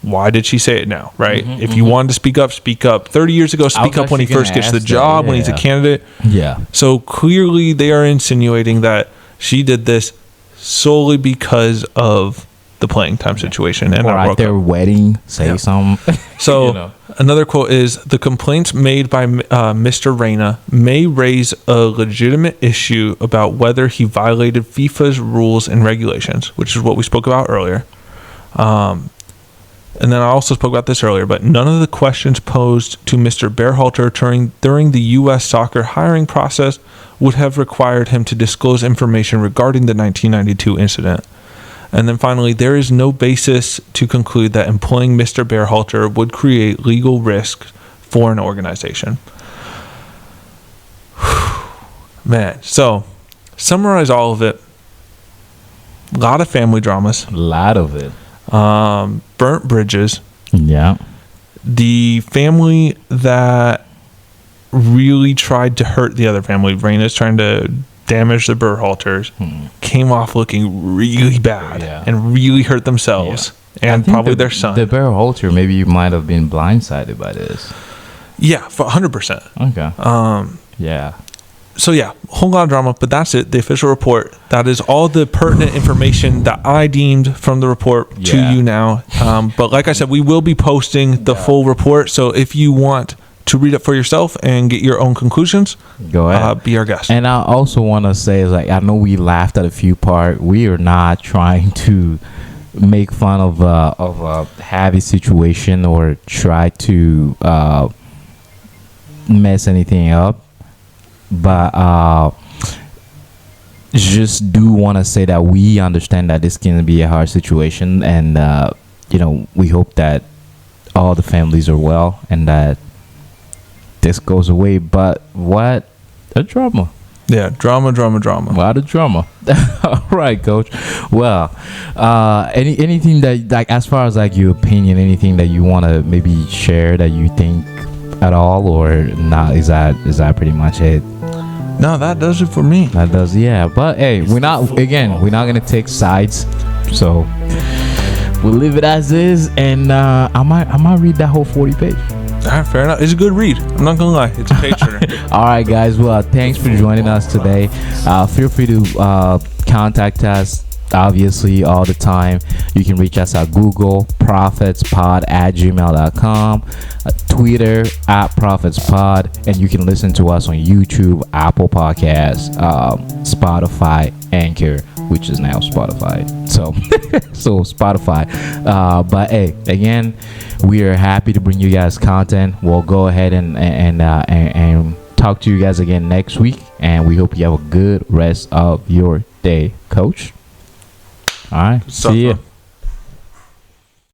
A: why did she say it now, right? If you wanted to speak up, speak up. 30 years ago, speak up when he first gets the job, when he's a candidate.
B: Yeah.
A: So clearly they are insinuating that she did this solely because of the playing time situation and
B: or at their wedding say something.
A: So another quote is, the complaints made by Mr. Reyna may raise a legitimate issue about whether he violated FIFA's rules and regulations, which is what we spoke about earlier. And then I also spoke about this earlier, but none of the questions posed to Mr. Berhalter during the U.S. soccer hiring process would have required him to disclose information regarding the 1992 incident. And then finally, there is no basis to conclude that employing Mr. Berhalter would create legal risk for an organization. Man, so summarize all of it. A lot of family dramas.
B: A lot of it.
A: Burnt bridges.
B: Yeah.
A: The family that really tried to hurt the other family, Reyna's trying to damage the Berhalters, came off looking really bad and really hurt themselves and probably their son.
B: The Berhalter, maybe you might have been blindsided by this.
A: Yeah, for 100%.
B: Okay. Yeah.
A: So yeah, a whole lot of drama, but that's it. The official report. That is all the pertinent information that I deemed from the report to you now. But like I said, we will be posting the full report. So if you want to read it for yourself and get your own conclusions,
B: go ahead.
A: Be our guest.
B: And I also want to say, is like, I know we laughed at a few parts. We are not trying to make fun of a heavy situation or try to mess anything up. But just do want to say that we understand that this can be a hard situation, and we hope that all the families are well and that this goes away. But what a drama.
A: Yeah, drama.
B: What a drama. All right, coach. Well, anything that, like, as far as like your opinion, anything that you want to maybe share that you think at all, or not? Is that pretty much it?
A: No, that does it for me.
B: That does, yeah. But hey, we're not gonna take sides, so we'll leave it as is. And I might read that whole 40 page.
A: All right, fair enough. It's a good read. I'm not gonna lie. It's a page turner.
B: All right, guys. Well, thanks for joining us today. Feel free to contact us. Obviously, all the time. You can reach us at Google, prophetspod@gmail.com, Twitter @prophetspod, and you can listen to us on YouTube, Apple Podcasts, Spotify, Anchor, which is now Spotify. So, so Spotify. But hey, again, we are happy to bring you guys content. We'll go ahead and talk to you guys again next week, and we hope you have a good rest of your day, Coach. All right, see you.